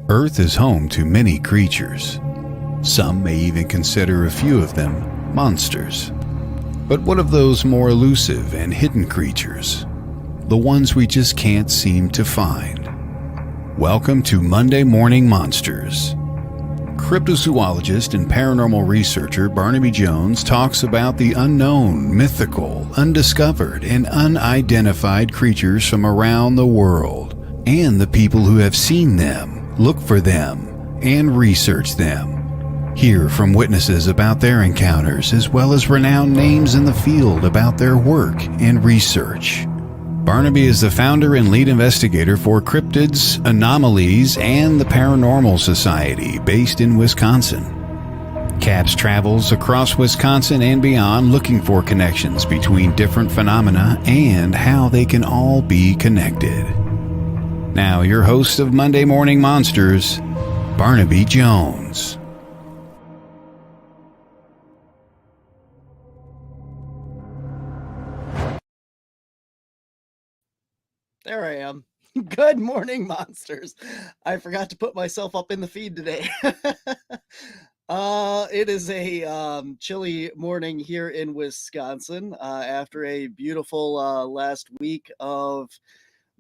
Earth is home to many creatures. Some may even consider a few of them monsters. But what of those more elusive and hidden creatures? The ones we just can't seem to find. Welcome to Monday Morning Monsters. Cryptozoologist and paranormal researcher Barnaby Jones talks about the unknown, mythical, undiscovered, and unidentified creatures from around the world, and the people who have seen them, look for them, and research them. Hear from witnesses about their encounters, as well as renowned names in the field about their work and research. Barnaby is the founder and lead investigator for Cryptids, Anomalies, and the Paranormal Society based in Wisconsin. CAPS travels across Wisconsin and beyond looking for connections between different phenomena and how they can all be connected. Now, your host of Monday Morning Monsters, Barnaby Jones. There I am. Good morning, monsters. I forgot to put myself up in the feed today. It is a chilly morning here in Wisconsin after a beautiful last week of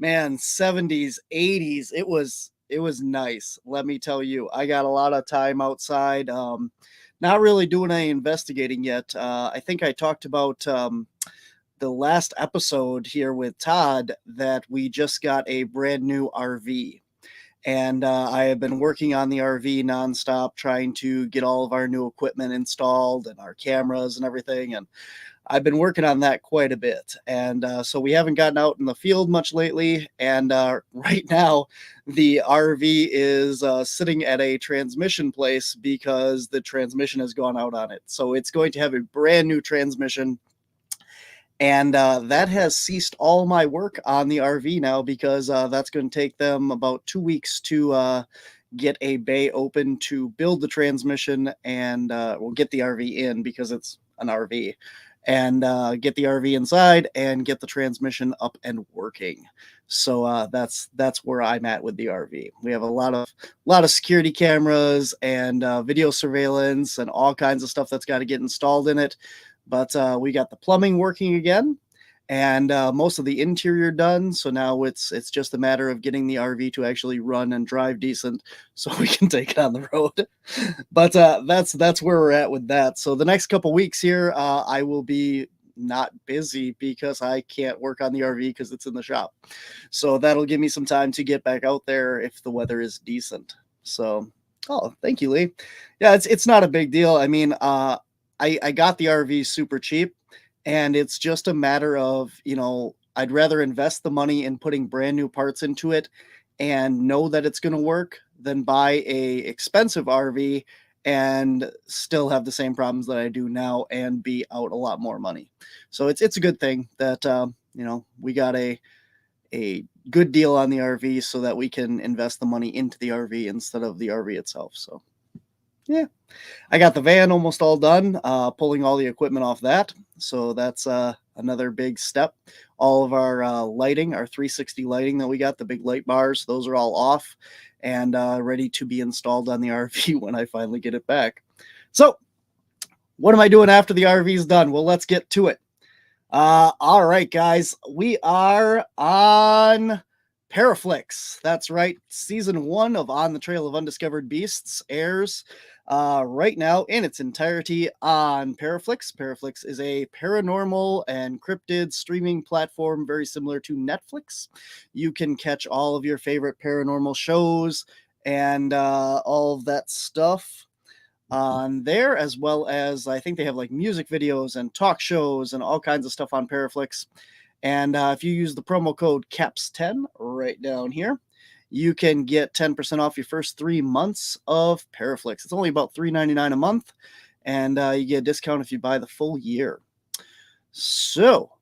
70s, 80s. It was nice. Let me tell you, I got a lot of time outside. Not really doing any investigating yet. I think I talked about the last episode here with Todd that we just got a brand new RV. And I have been working on the RV nonstop, trying to get all of our new equipment installed and our cameras and everything. And I've been working on that quite a bit. And so we haven't gotten out in the field much lately. And right now, the RV is sitting at a transmission place because the transmission has gone out on it. So it's going to have a brand new transmission. And that has ceased all my work on the RV now because that's going to take them about 2 weeks to get a bay open to build the transmission and we'll get the RV in because it's an RV and get the RV inside and get the transmission up and working. So that's where I'm at with the RV. We have a lot of security cameras and video surveillance and all kinds of stuff that's got to get installed in it. But we got the plumbing working again and most of the interior done. So now it's just a matter of getting the RV to actually run and drive decent so we can take it on the road. But that's where we're at with that. So the next couple weeks here, I will be not busy because I can't work on the RV because it's in the shop. So that'll give me some time to get back out there if the weather is decent. So, oh, thank you, Lee. Yeah, it's not a big deal. I mean, I got the RV super cheap, and it's just a matter of, I'd rather invest the money in putting brand new parts into it and know that it's going to work than buy a expensive RV and still have the same problems that I do now and be out a lot more money. So it's a good thing that, we got a good deal on the RV so that we can invest the money into the RV instead of the RV itself. So yeah, I got the van almost all done, pulling all the equipment off that. So that's another big step. All of our lighting, our 360 lighting that we got, the big light bars, those are all off and ready to be installed on the RV when I finally get it back. So what am I doing after the RV is done? Well, let's get to it. All right, guys, we are on Paraflix. That's right. Season 1 of On the Trail of Undiscovered Beasts airs right now in its entirety on Paraflix. Paraflix is a paranormal and cryptid streaming platform very similar to Netflix. You can catch all of your favorite paranormal shows and all of that stuff on there, as well as I think they have like music videos and talk shows and all kinds of stuff on Paraflix. And if you use the promo code CAPS10 right down here, you can get 10% off your first 3 months of Paraflix. It's only about $3.99 a month, and you get a discount if you buy the full year. So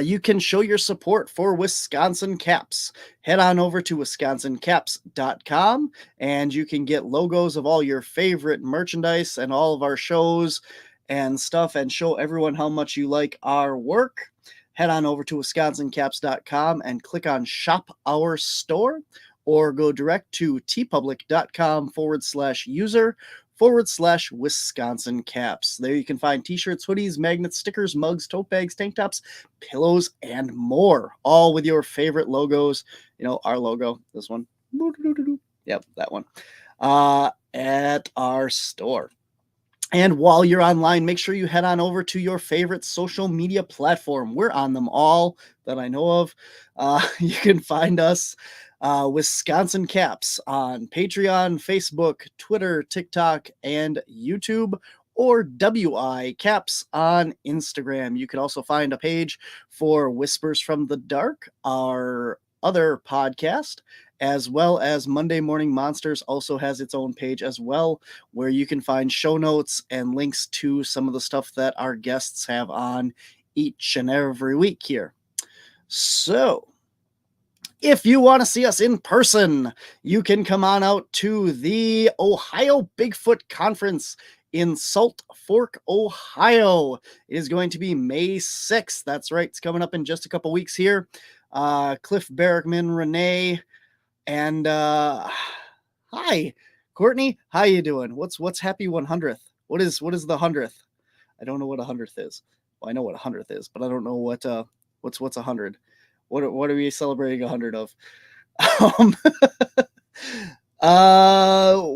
you can show your support for Wisconsin Caps. Head on over to wisconsincaps.com, and you can get logos of all your favorite merchandise and all of our shows and stuff and show everyone how much you like our work. Head on over to wisconsincaps.com and click on Shop Our Store, or go direct to tpublic.com/user/Wisconsin Caps. There you can find t-shirts, hoodies, magnets, stickers, mugs, tote bags, tank tops, pillows, and more, all with your favorite logos. You know, our logo, this one. Yep, that one. At our store. And while you're online, make sure you head on over to your favorite social media platform. We're on them all that I know of. You can find us, Wisconsin Caps, on Patreon, Facebook, Twitter, TikTok, and YouTube, or WI Caps on Instagram. You can also find a page for Whispers from the Dark, our other podcast, as well as Monday Morning Monsters also has its own page as well, where you can find show notes and links to some of the stuff that our guests have on each and every week here. So, if you want to see us in person, you can come on out to the Ohio Bigfoot Conference in Salt Fork, Ohio. It is going to be May 6th. That's right. It's coming up in just a couple weeks here. Cliff Barrickman, Renee, and hi, Courtney. How you doing? What's happy 100th? What is the 100th? I don't know what 100th is. Well, I know what 100th is, but I don't know what's 100. What are we celebrating 100 of?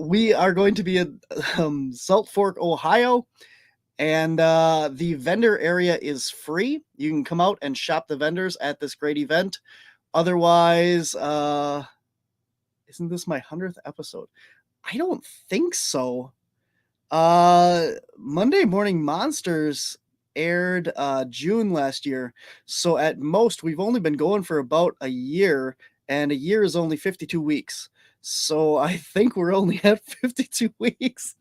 We are going to be in Salt Fork, Ohio, and the vendor area is free. You can come out and shop the vendors at this great event. Otherwise, isn't this my 100th episode? I don't think so. Monday Morning Monsters aired June last year. So at most, we've only been going for about a year, and a year is only 52 weeks. So I think we're only at 52 weeks.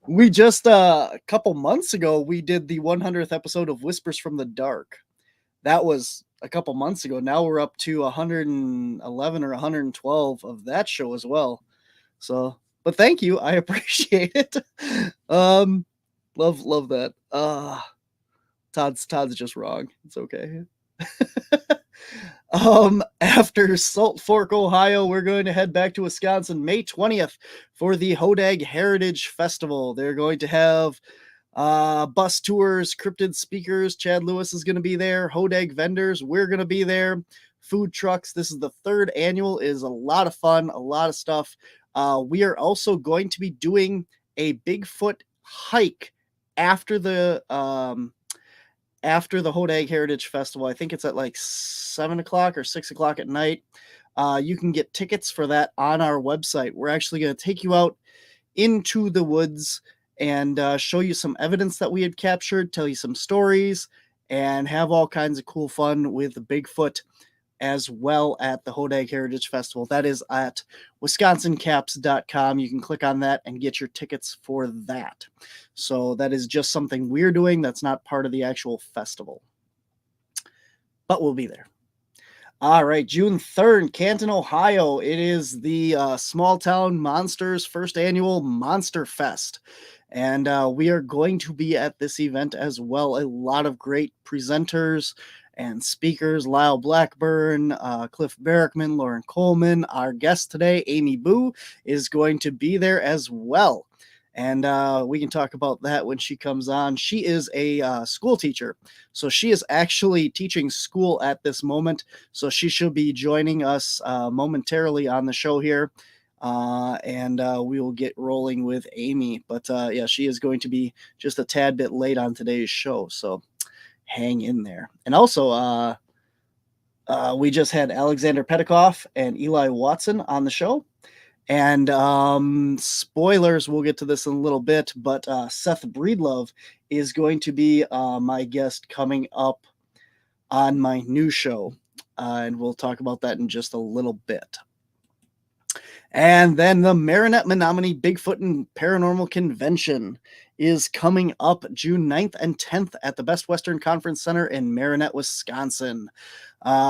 We just, a couple months ago, we did the 100th episode of Whispers from the Dark. That was a couple months ago. Now we're up to 111 or 112 of that show as well. So, but thank you. I appreciate it. Love that. Todd's just wrong. It's okay. After Salt Fork, Ohio, we're going to head back to Wisconsin May 20th for the Hodag Heritage Festival. They're going to have bus tours, cryptid speakers. Chad Lewis is going to be there. Hodag vendors, we're going to be there. Food trucks. This is the third annual. It is a lot of fun, a lot of stuff. We are also going to be doing a Bigfoot hike after the Hodag Heritage Festival. I think it's at like 7 o'clock or 6 o'clock at night. You can get tickets for that on our website. We're actually going to take you out into the woods and show you some evidence that we had captured, tell you some stories, and have all kinds of cool fun with Bigfoot as well at the Hodag Heritage Festival. That is at wisconsincaps.com. You can click on that and get your tickets for that. So that is just something we're doing. That's not part of the actual festival, but we'll be there. All right, June 3rd, Canton, Ohio. It is the Small Town Monsters first annual Monster Fest. And we are going to be at this event as well. A lot of great presenters and speakers: Lyle Blackburn, Cliff Barrickman, Lauren Coleman. Our guest today, Amy Bue, is going to be there as well. And we can talk about that when she comes on. She is a school teacher. So she is actually teaching school at this moment. So she should be joining us momentarily on the show here. And we will get rolling with Amy. But yeah, she is going to be just a tad bit late on today's show. So hang in there. And also, we just had Alexander Petikoff and Eli Watson on the show. And spoilers, we'll get to this in a little bit, but Seth Breedlove is going to be my guest coming up on my new show. And we'll talk about that in just a little bit. And then the Marinette Menominee Bigfoot and Paranormal Convention is coming up June 9th and 10th at the Best Western Conference Center in Marinette, Wisconsin.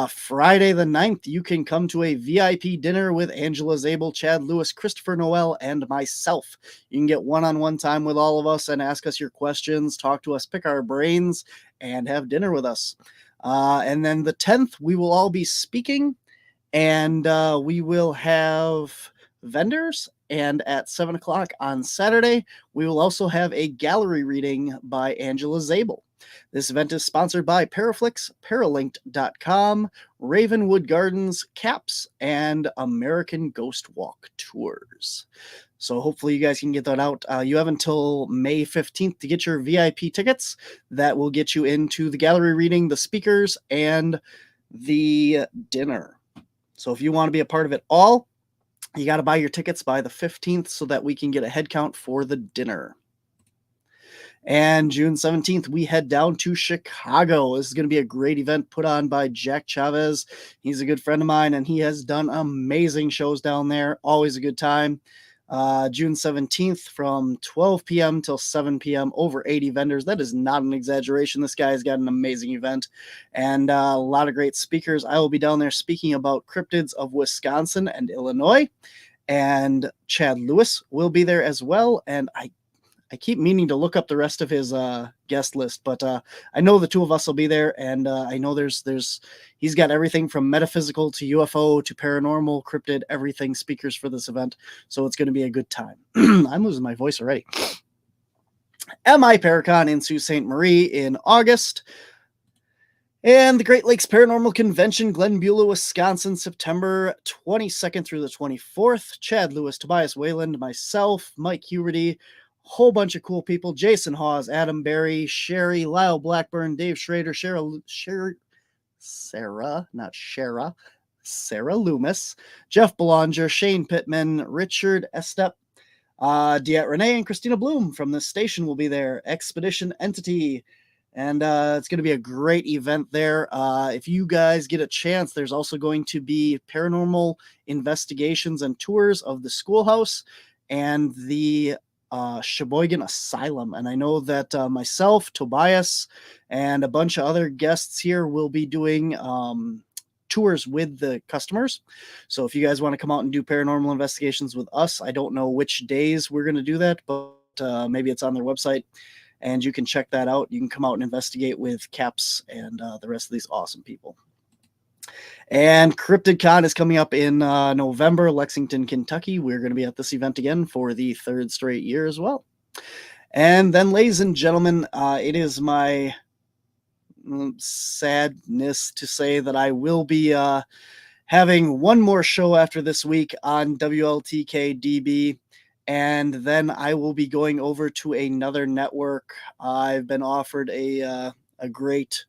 Friday the 9th, you can come to a VIP dinner with Angela Zabel, Chad Lewis, Christopher Noel, and myself. You can get one-on-one time with all of us and ask us your questions, talk to us, pick our brains, and have dinner with us. And then the 10th, we will all be speaking. And we will have vendors. And at 7 o'clock on Saturday, we will also have a gallery reading by Angela Zabel. This event is sponsored by Paraflix, Paralinked.com, Ravenwood Gardens, CAPS, and American Ghost Walk Tours. So hopefully you guys can get that out. You have until May 15th to get your VIP tickets. That will get you into the gallery reading, the speakers, and the dinner. So if you want to be a part of it all, you got to buy your tickets by the 15th so that we can get a head count for the dinner. And June 17th, we head down to Chicago. This is going to be a great event put on by Jack Chavez. He's a good friend of mine, and he has done amazing shows down there. Always a good time. June 17th from 12 p.m. till 7 p.m. Over 80 vendors. That is not an exaggeration. This guy has got an amazing event and a lot of great speakers. I will be down there speaking about cryptids of Wisconsin and Illinois. And Chad Lewis will be there as well. And I keep meaning to look up the rest of his guest list, but I know the two of us will be there, and I know he's got everything from metaphysical to UFO to paranormal, cryptid, everything speakers for this event, so it's going to be a good time. I'm losing my voice already. MI Paracon in Sault Ste. Marie in August. And the Great Lakes Paranormal Convention, Glen Beulah, Wisconsin, September 22nd through the 24th. Chad Lewis, Tobias Wayland, myself, Mike Huberty, whole bunch of cool people. Jason Hawes, Adam Barry, Sherry, Lyle Blackburn, Dave Schrader, Sarah Loomis, Jeff Belanger, Shane Pittman, Richard Estep, Diet Renee, and Christina Bloom from this station will be there. Expedition Entity. And it's going to be a great event there. If you guys get a chance, there's also going to be paranormal investigations and tours of the schoolhouse and the Sheboygan Asylum. And I know that myself, Tobias, and a bunch of other guests here will be doing tours with the customers. So if you guys want to come out and do paranormal investigations with us, I don't know which days we're going to do that, but maybe it's on their website and you can check that out. You can come out and investigate with CAPS and the rest of these awesome people. And CryptidCon is coming up in November, Lexington, Kentucky. We're going to be at this event again for the third straight year as well. And then, ladies and gentlemen, it is my sadness to say that I will be having one more show after this week on WLTK-DB. And then I will be going over to another network. I've been offered a great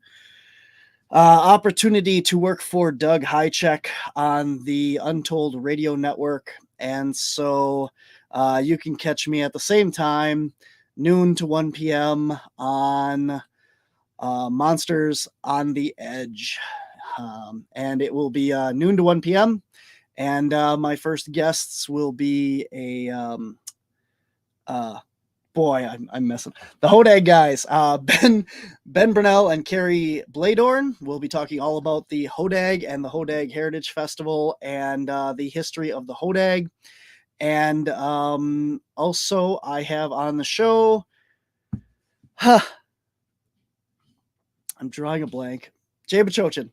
opportunity to work for Doug Highcheck on the Untold Radio Network. And so you can catch me at the same time, noon to 1 p.m. on Monsters on the Edge. And it will be noon to 1 p.m. And my first guests will be I'm messing. The Hodag guys, Ben Brunel and Carrie Bladorn will be talking all about the Hodag and the Hodag Heritage Festival and the history of the Hodag. And also I have on the show, I'm drawing a blank, Jay Bachochin.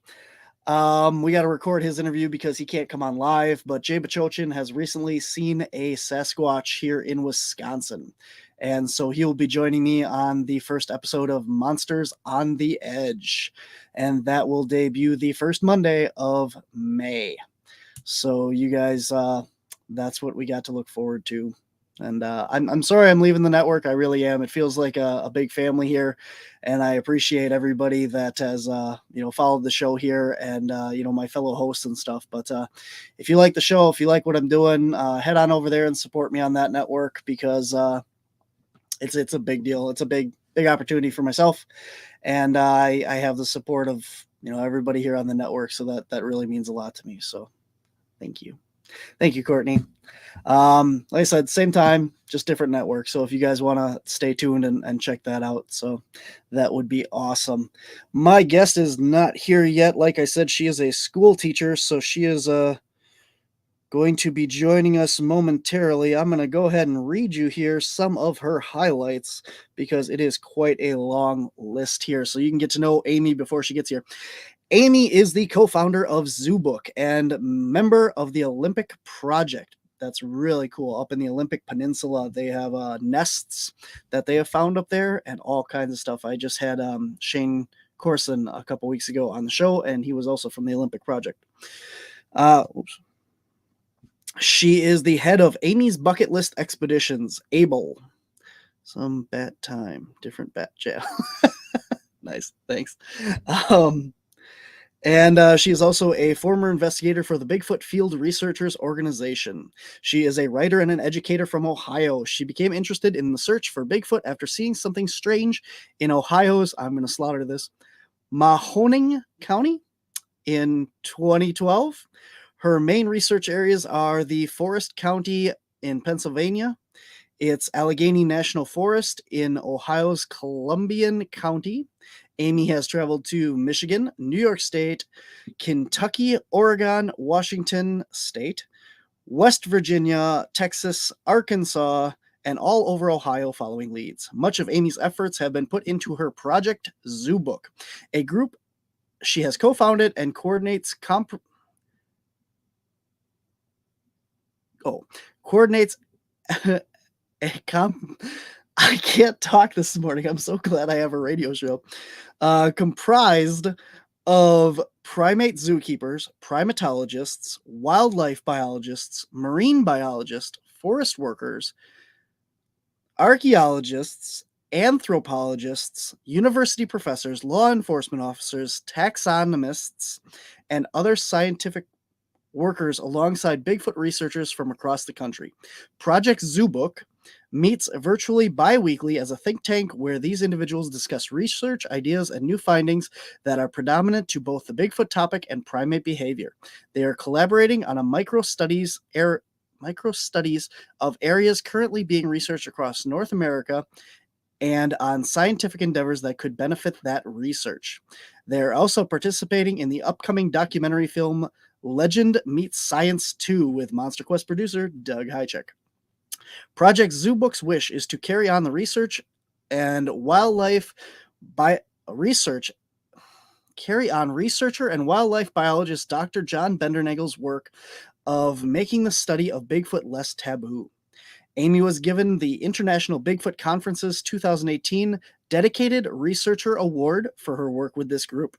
We got to record his interview because he can't come on live, but Jay Bachochin has recently seen a Sasquatch here in Wisconsin. And so he'll be joining me on the first episode of Monsters on the Edge. And that will debut the first Monday of May. So you guys, that's what we got to look forward to. And I'm sorry I'm leaving the network. I really am. It feels like a big family here. And I appreciate everybody that has, followed the show here and, my fellow hosts and stuff. But if you like the show, if you like what I'm doing, head on over there and support me on that network because it's a big deal. It's a big opportunity for myself. And I have the support of, everybody here on the network. So that really means a lot to me. So thank you. Thank you, Courtney. Like I said, same time, just different network. So if you guys want to stay tuned and check that out, so that would be awesome. My guest is not here yet. Like I said, she is a school teacher, so she is going to be joining us momentarily. I'm going to go ahead and read you here some of her highlights because it is quite a long list here. So you can get to know Amy before she gets here. Amy is the co-founder of Zoobook and member of the Olympic Project. That's really cool. Up in the Olympic Peninsula, they have nests that they have found up there and all kinds of stuff. I just had Shane Corson a couple weeks ago on the show, and he was also from the Olympic Project. Oops. She is the head of Amy's Bucket List Expeditions, ABLE. Some bat time, different bat jail. Nice, thanks. And she is also a former investigator for the Bigfoot Field Researchers Organization. She is a writer and an educator from Ohio. She became interested in the search for Bigfoot after seeing something strange in Ohio's, I'm going to slaughter this, Mahoning County in 2012. Her main research areas are the Forest County in Pennsylvania, it's Allegheny National Forest in Ohio's Columbian County. Amy has traveled to Michigan, New York State, Kentucky, Oregon, Washington State, West Virginia, Texas, Arkansas, and all over Ohio following leads. Much of Amy's efforts have been put into her Project Zoobook, a group she has co-founded and coordinates I can't talk this morning. I'm so glad I have a radio show. Comprised of primate zookeepers, primatologists, wildlife biologists, marine biologists, forest workers, archaeologists, anthropologists, university professors, law enforcement officers, taxonomists, and other scientific workers alongside Bigfoot researchers from across the country. Project Zoobook meets virtually bi-weekly as a think tank where these individuals discuss research, ideas, and new findings that are predominant to both the Bigfoot topic and primate behavior. They are collaborating on a micro studies of areas currently being researched across North America and on scientific endeavors that could benefit that research. They are also participating in the upcoming documentary film Legend Meets Science 2 with Monster Quest producer Doug Hychek. Project Zoobook's wish is to carry on the research and researcher and wildlife biologist Dr. John Bendernagel's work of making the study of Bigfoot less taboo. Amy was given the International Bigfoot Conference's 2018 Dedicated Researcher Award for her work with this group.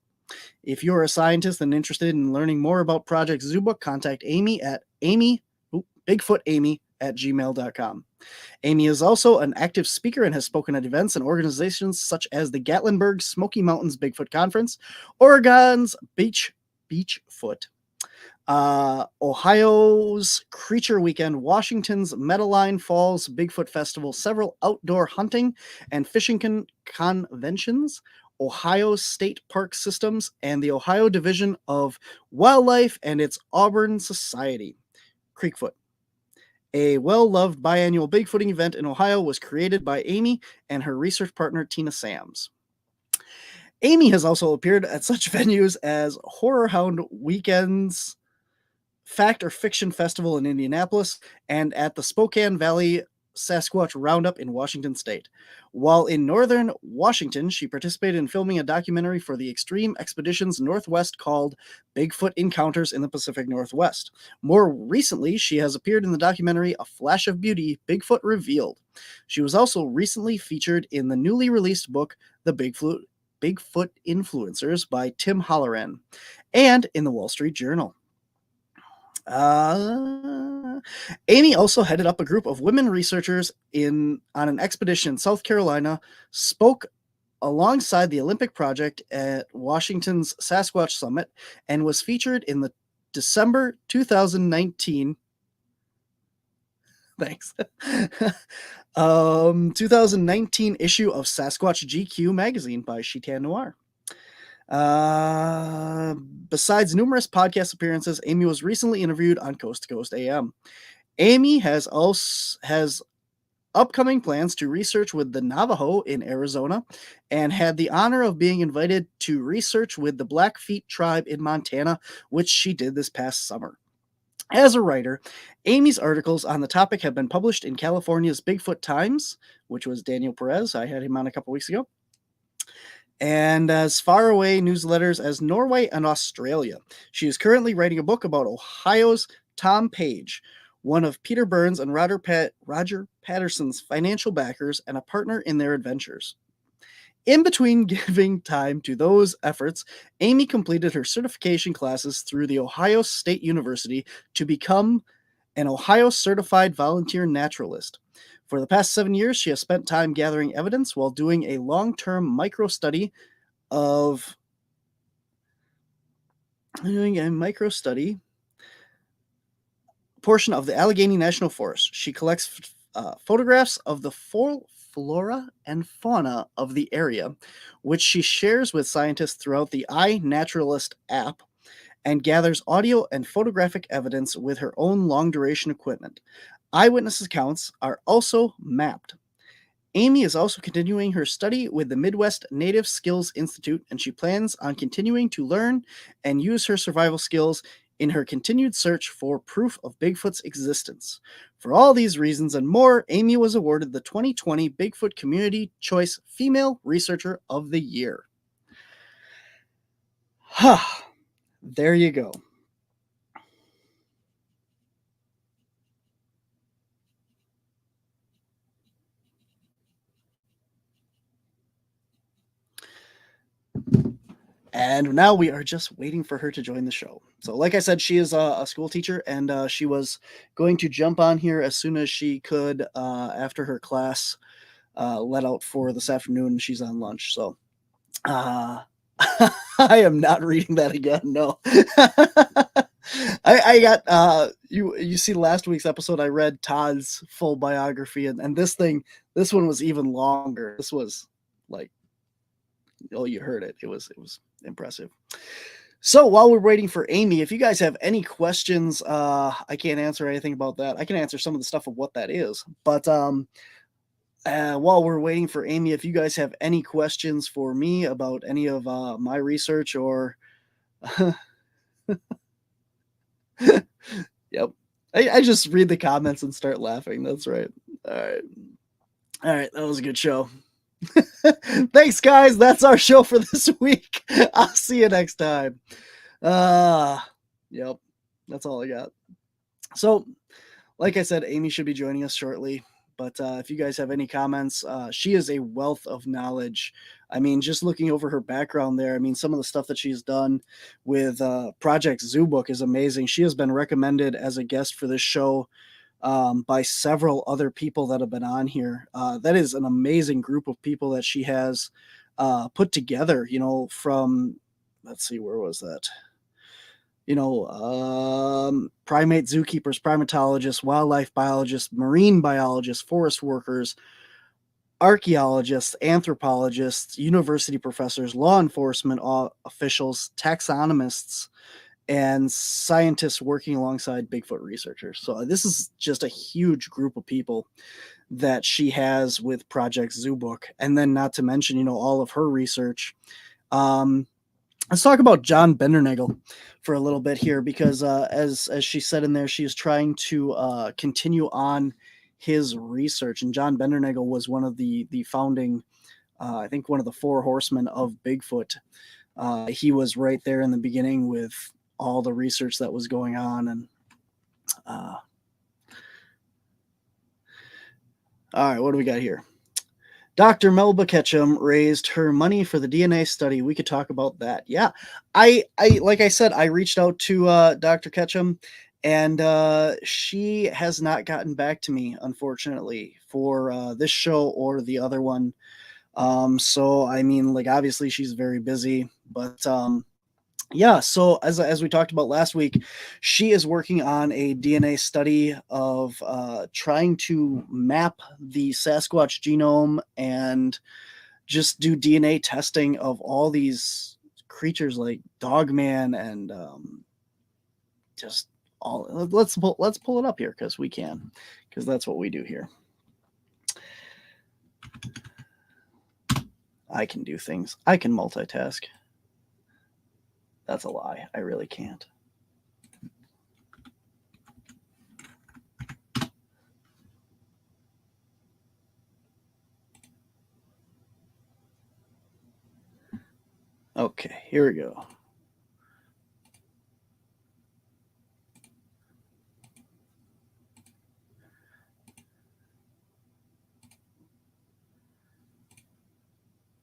If you're a scientist and interested in learning more about Project Zoobook, contact Amy at bigfootamy@gmail.com. Amy is also an active speaker and has spoken at events and organizations such as the Gatlinburg Smoky Mountains Bigfoot Conference, Oregon's Beachfoot, Ohio's Creature Weekend, Washington's Meadowline Falls Bigfoot Festival, several outdoor hunting and fishing conventions, Ohio State Park Systems, and the Ohio Division of Wildlife and its Auburn Society. Creekfoot. A well-loved biannual Bigfooting event in Ohio was created by Amy and her research partner, Tina Sams. Amy has also appeared at such venues as Horror Hound Weekends, Fact or Fiction Festival in Indianapolis, and at the Spokane Valley Sasquatch Roundup in Washington State. While in northern Washington, she participated in filming a documentary for the Extreme Expeditions Northwest called Bigfoot Encounters in the Pacific Northwest. More recently, she has appeared in the documentary A Flash of Beauty, Bigfoot Revealed. She was also recently featured in the newly released book, The Bigfoot Influencers by Tim Halloran, and in the Wall Street Journal. Amy also headed up a group of women researchers on an expedition in South Carolina, spoke alongside the Olympic Project at Washington's Sasquatch Summit, and was featured in the December 2019 2019 issue of Sasquatch GQ magazine by Chitan Noir. Besides numerous podcast appearances, Amy was recently interviewed on Coast to Coast AM. Amy has upcoming plans to research with the Navajo in Arizona and had the honor of being invited to research with the Blackfeet tribe in Montana, which she did this past summer. As a writer, Amy's articles on the topic have been published in California's Bigfoot Times, which was Daniel Perez. I had him on a couple weeks ago. and as far away newsletters as Norway and Australia. She is currently writing a book about Ohio's Tom Page, one of Peter Burns and Roger Patterson's financial backers and a partner in their adventures. In between giving time to those efforts, Amy completed her certification classes through the Ohio State University to become an Ohio certified volunteer naturalist. For the past 7 years, she has spent time gathering evidence while doing a long-term micro study of portion of the Allegheny National Forest. She collects photographs of the flora and fauna of the area, which she shares with scientists throughout the iNaturalist app, and gathers audio and photographic evidence with her own long-duration equipment. Eyewitness accounts are also mapped. Amy is also continuing her study with the Midwest Native Skills Institute, and she plans on continuing to learn and use her survival skills in her continued search for proof of Bigfoot's existence. For all these reasons and more, Amy was awarded the 2020 Bigfoot Community Choice Female Researcher of the Year. There you go. And now we are just waiting for her to join the show. So, like I said, she is a school teacher, and she was going to jump on here as soon as she could after her class let out for this afternoon. She's on lunch. So, I am not reading that again. No. I got you see last week's episode. I read Todd's full biography, and this one was even longer. This was like, oh, you heard it. It was impressive. So while we're waiting for Amy, if you guys have any questions, I can't answer anything about that. I can answer some of the stuff of what that is, but while we're waiting for Amy, if you guys have any questions for me about any of my research or yep, I just read the comments and start laughing. That's right. All right, that was a good show. Thanks, guys. That's our show for this week. I'll see you next time. Yep, that's all I got. So, like I said, Amy should be joining us shortly. But if you guys have any comments, she is a wealth of knowledge. I mean, just looking over her background there, I mean, some of the stuff that she's done with Project Zoobook is amazing. She has been recommended as a guest for this show by several other people that have been on here. That is an amazing group of people that she has put together, from, let's see, where was that? Primate zookeepers, primatologists, wildlife biologists, marine biologists, forest workers, archaeologists, anthropologists, university professors, law enforcement officials, taxonomists, and scientists working alongside Bigfoot researchers. So this is just a huge group of people that she has with Project Zoobook. And then not to mention, all of her research. Let's talk about John Bendernagel for a little bit here, because as she said in there, she is trying to continue on his research. And John Bendernagel was one of the founding, I think one of the four horsemen of Bigfoot. He was right there in the beginning with all the research that was going on. And all right, what do we got here? Dr. Melba Ketchum raised her money for the DNA study. We could talk about that. Yeah, I like I said, I reached out to Dr. Ketchum, and she has not gotten back to me, unfortunately, for this show or the other one. So I mean, like, obviously she's very busy, but yeah, so as we talked about last week, she is working on a DNA study of trying to map the Sasquatch genome and just do DNA testing of all these creatures like Dogman and just all. Let's pull it up here because we can, because that's what we do here. I can do things. I can multitask. That's a lie. I really can't. Okay, here we go.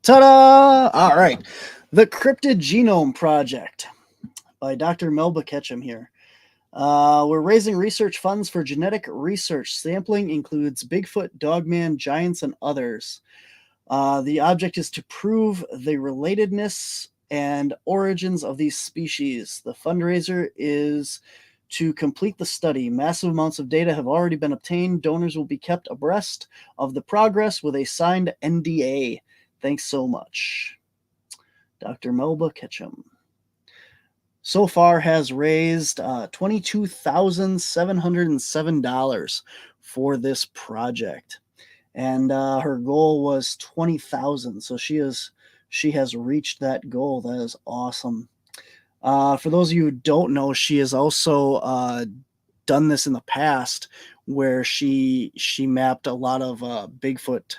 Ta-da! All right. The Cryptid Genome Project by Dr. Melba Ketchum here. We're raising research funds for genetic research. Sampling includes Bigfoot, Dogman, giants, and others. The object is to prove the relatedness and origins of these species. The fundraiser is to complete the study. Massive amounts of data have already been obtained. Donors will be kept abreast of the progress with a signed NDA. Thanks so much. Dr. Melba Ketchum. So far has raised $22,707 for this project. And her goal was 20,000. So she has reached that goal. That is awesome. For those of you who don't know, she has also done this in the past, where she mapped a lot of Bigfoot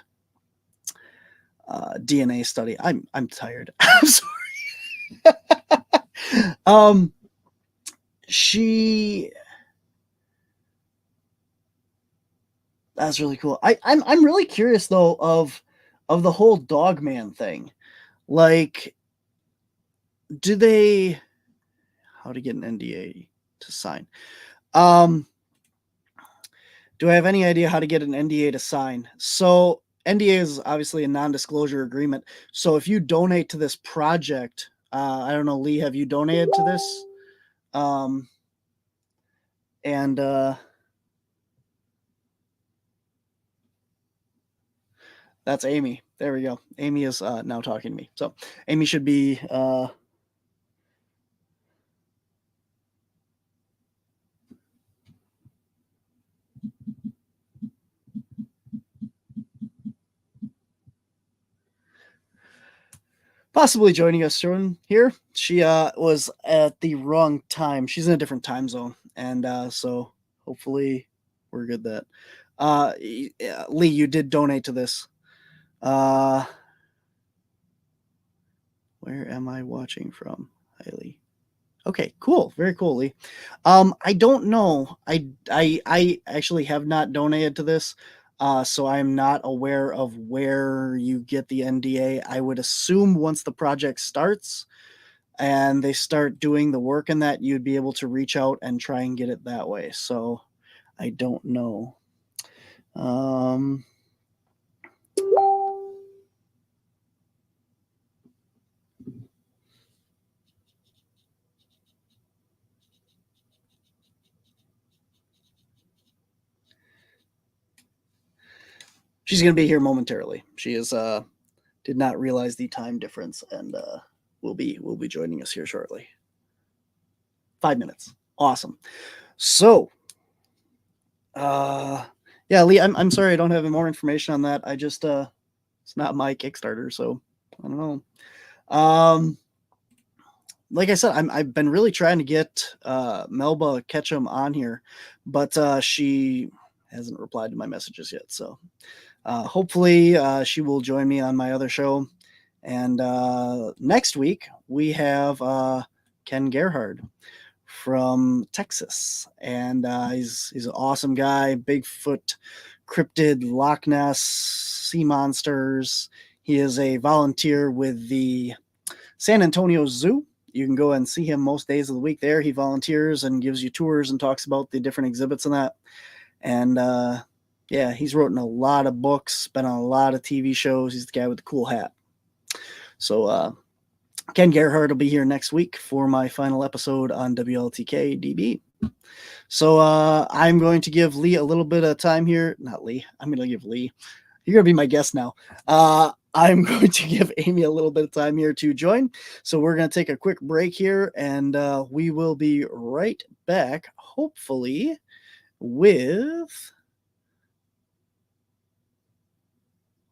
DNA study. I'm tired. I'm sorry. That's really cool. I'm really curious though of the whole Dogman thing. Like, how to get an NDA to sign? Do I have any idea how to get an NDA to sign? So NDA is obviously a non-disclosure agreement. So if you donate to this project, I don't know, Lee, have you donated to this? That's Amy. There we go. Amy is now talking to me. So Amy should be possibly joining us soon here. She was at the wrong time. She's in a different time zone. And so hopefully we're good that. Lee, you did donate to this. Where am I watching from? Hi, Lee. Okay, cool. Very cool, Lee. I don't know. I actually have not donated to this. So I'm not aware of where you get the NDA. I would assume once the project starts and they start doing the work in that, you'd be able to reach out and try and get it that way. So I don't know. She's going to be here momentarily. She is did not realize the time difference, and will be joining us here shortly. 5 minutes. Awesome. So, yeah, Lee, I'm sorry I don't have more information on that. I just it's not my Kickstarter, so I don't know. Like I said, I've been really trying to get Melba Ketchum on here, but she hasn't replied to my messages yet. So hopefully she will join me on my other show. And next week we have Ken Gerhard from Texas, and he's an awesome guy. Bigfoot, cryptid, Loch Ness, sea monsters. He is a volunteer with the San Antonio Zoo. You can go and see him most days of the week there. He volunteers and gives you tours and talks about the different exhibits and that. And yeah, he's written a lot of books, been on a lot of TV shows. He's the guy with the cool hat. So Ken Gerhard will be here next week for my final episode on WLTK-DB. So I'm going to give Lee a little bit of time here. Not Lee. I'm going to give Lee. You're going to be my guest now. I'm going to give Amy a little bit of time here to join. So we're going to take a quick break here, and we will be right back, hopefully, with...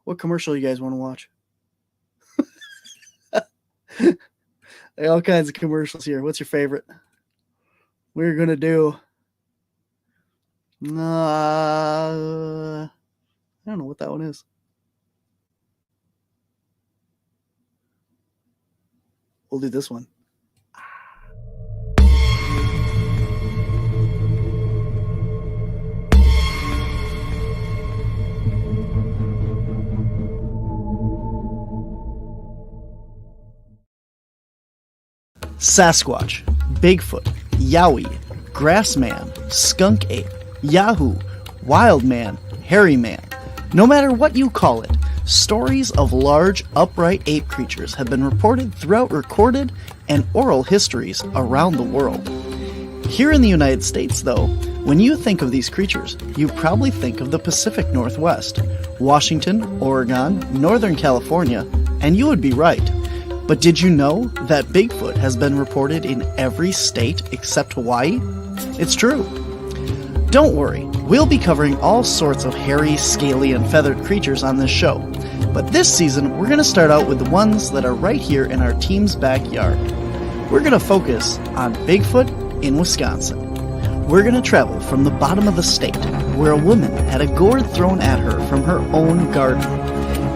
What commercial you guys want to watch? All kinds of commercials here. What's your favorite? We're going to do... I don't know what that one is. We'll do this one. Sasquatch, Bigfoot, Yowie, Grassman, Skunk Ape, Yahoo, Wild Man, Hairy Man. No matter what you call it, stories of large, upright ape creatures have been reported throughout recorded and oral histories around the world. Here in the United States, though, when you think of these creatures, you probably think of the Pacific Northwest, Washington, Oregon, Northern California, and you would be right. But did you know that Bigfoot has been reported in every state except Hawaii? It's true. Don't worry, we'll be covering all sorts of hairy, scaly, and feathered creatures on this show. But this season, we're going to start out with the ones that are right here in our team's backyard. We're going to focus on Bigfoot in Wisconsin. We're going to travel from the bottom of the state, where a woman had a gourd thrown at her from her own garden,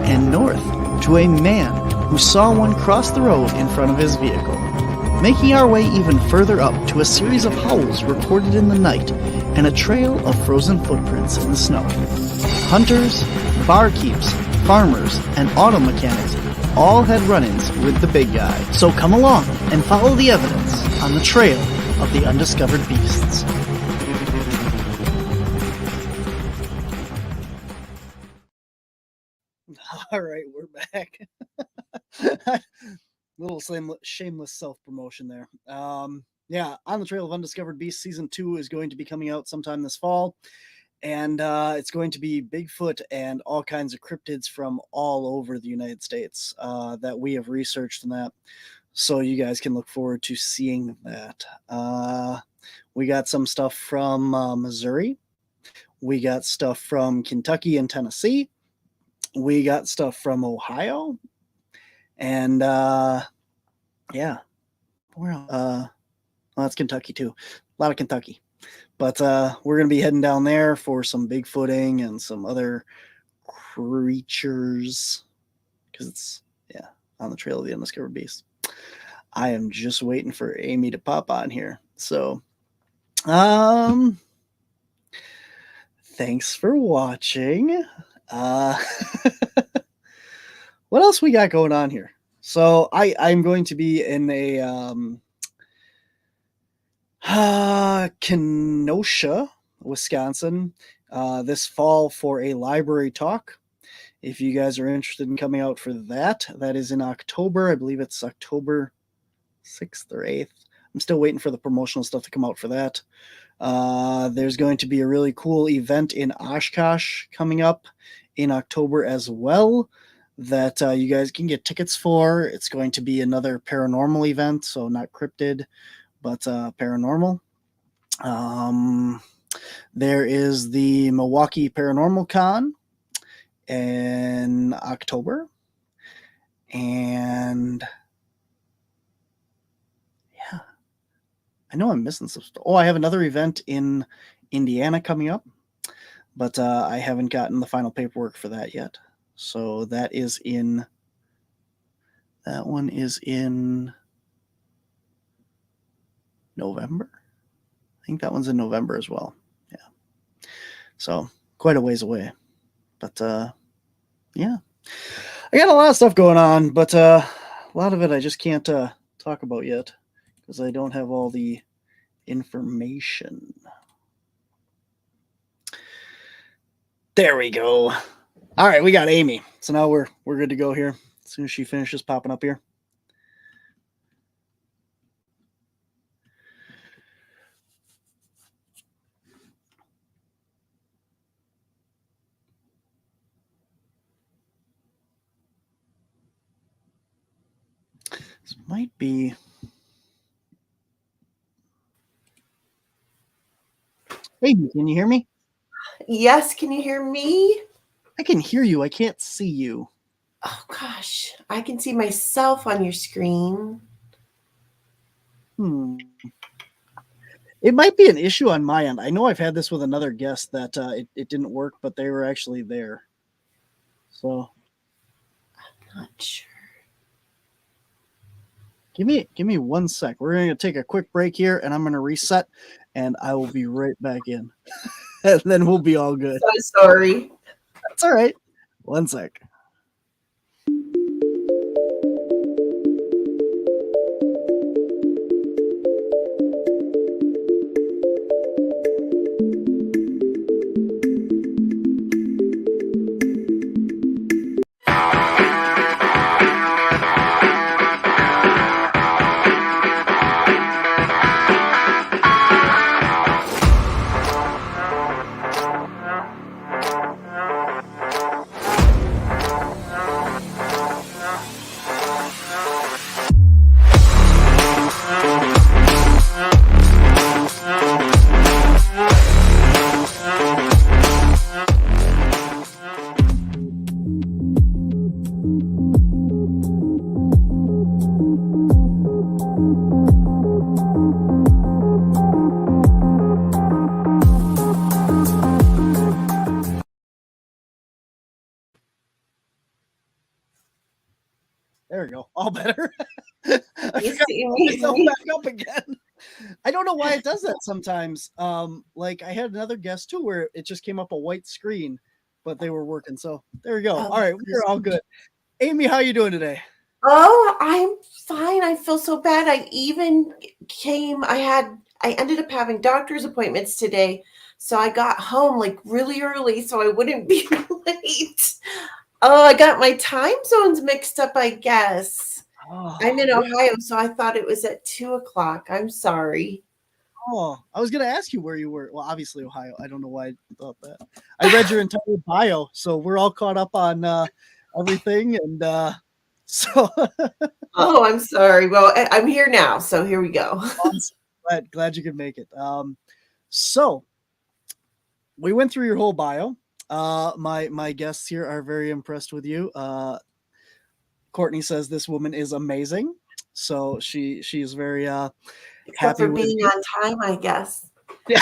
and north to a man who saw one cross the road in front of his vehicle. Making our way even further up to a series of howls reported in the night and a trail of frozen footprints in the snow. Hunters, barkeeps, farmers, and auto mechanics all had run-ins with the big guy. So come along and follow the evidence on the trail of the undiscovered beasts. All right, we're back. Little shameless self-promotion there. Yeah, On the Trail of Undiscovered Beasts Season 2 is going to be coming out sometime this fall. And it's going to be Bigfoot and all kinds of cryptids from all over the United States that we have researched in that. So you guys can look forward to seeing that. We got some stuff from Missouri. We got stuff from Kentucky and Tennessee. We got stuff from Ohio. And yeah, well, that's Kentucky too. A lot of Kentucky. But we're going to be heading down there for some Bigfooting and some other creatures. Because it's, yeah, on the trail of the undiscovered beast. I am just waiting for Amy to pop on here. So, thanks for watching. What else we got going on here? So I'm going to be in a Kenosha, Wisconsin, this fall for a library talk. If you guys are interested in coming out for that, that is in October. I believe it's October 6th or 8th. I'm still waiting for the promotional stuff to come out for that. There's going to be a really cool event in Oshkosh coming up in October as well that you guys can get tickets for. It's going to be another paranormal event, so not cryptid, but paranormal. There is the Milwaukee Paranormal Con in October. And yeah, I know I'm missing some stuff. Oh, I have another event in Indiana coming up, but I haven't gotten the final paperwork for that yet. So that one is in November. I think that one's in November as well. Yeah. So quite a ways away. But yeah. I got a lot of stuff going on, but a lot of it I just can't talk about yet because I don't have all the information. There we go. All right, we got Amy. So now we're good to go here. As soon as she finishes popping up here. This might be. Hey, can you hear me? Yes, can you hear me? I can hear you. I can't see you. Oh, gosh. I can see myself on your screen. It might be an issue on my end. I know I've had this with another guest that it didn't work, but they were actually there. So I'm not sure. Give me 1 sec. We're going to take a quick break here, and I'm going to reset, and I will be right back in. And then we'll be all good. So sorry. That's all right. 1 sec. There we go. All better. I forgot to put myself back up again. I don't know why it does that sometimes. Like I had another guest too where it just came up a white screen, but they were working. So there we go. All right, we're all good. Amy, how you doing today? Oh, I'm fine. I feel so bad. I ended up having doctor's appointments today. So I got home like really early so I wouldn't be late. Oh, I got my time zones mixed up, I guess. Oh, I'm in Ohio, so I thought it was at 2:00. I'm sorry. Oh, I was going to ask you where you were. Well, obviously Ohio. I don't know why I thought that. I read your entire bio, so we're all caught up on everything. And so. Oh, I'm sorry. Well, I'm here now, so here we go. Glad you could make it. So we went through your whole bio. My guests here are very impressed with you. Courtney says this woman is amazing, so she is very Except happy for being with on time, I guess. Yeah.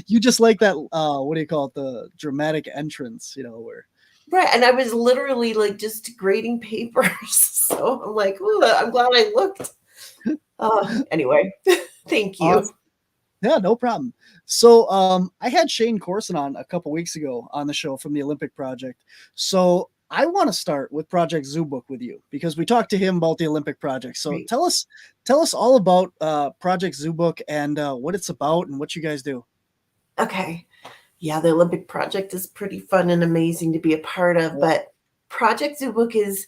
You just like that. What do you call it? The dramatic entrance, where. Right, and I was literally like just grading papers, so I'm like, ooh, I'm glad I looked. Anyway, thank you. Awesome. Yeah, no problem. So I had Shane Corson on a couple weeks ago on the show from the Olympic Project. So I want to start with Project Zoobook with you because we talked to him about the Olympic Project. So Great. tell us all about Project Zoobook and what it's about and what you guys do. Okay. Yeah, the Olympic Project is pretty fun and amazing to be a part of, but Project Zoobook is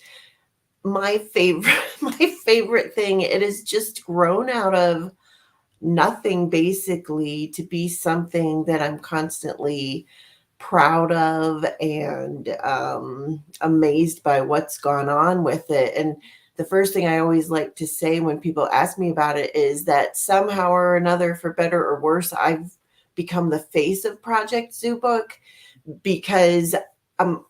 my favorite thing. It has just grown out of nothing basically to be something that I'm constantly proud of and amazed by what's gone on with it. And the first thing I always like to say when people ask me about it is that somehow or another, for better or worse, I've become the face of Project Zoobook because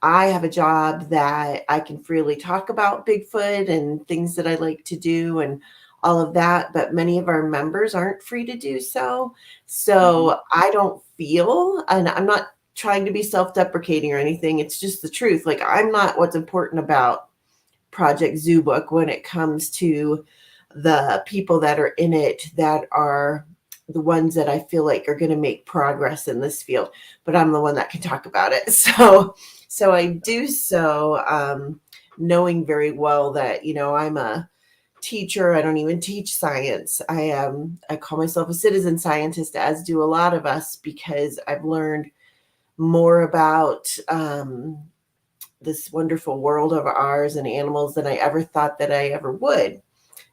I have a job that I can freely talk about Bigfoot and things that I like to do and all of that, but many of our members aren't free to do so. So I don't feel, and I'm not trying to be self-deprecating or anything. It's just the truth. Like I'm not what's important about Project Zoobook when it comes to the people that are in it that are the ones that I feel like are going to make progress in this field, but I'm the one that can talk about it. So I do so knowing very well that, I'm a teacher. I don't even teach science. I call myself a citizen scientist, as do a lot of us, because I've learned more about this wonderful world of ours and animals than I ever thought that I ever would.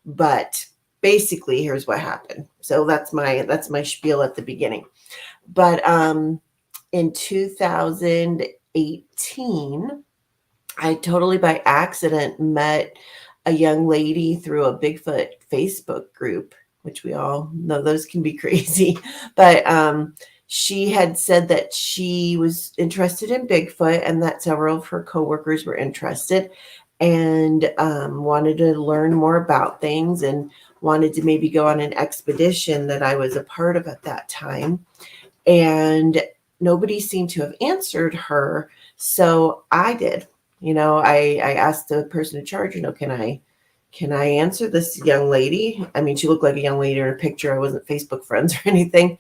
But basically, here's what happened. So that's my spiel at the beginning. But in 2018, I totally by accident met a young lady through a Bigfoot Facebook group, which we all know those can be crazy. But she had said that she was interested in Bigfoot and that several of her coworkers were interested and wanted to learn more about things and wanted to maybe go on an expedition that I was a part of at that time. And nobody seemed to have answered her. So I did. I asked the person in charge, can I can I answer this young lady? I mean, she looked like a young lady in her picture. I wasn't Facebook friends or anything.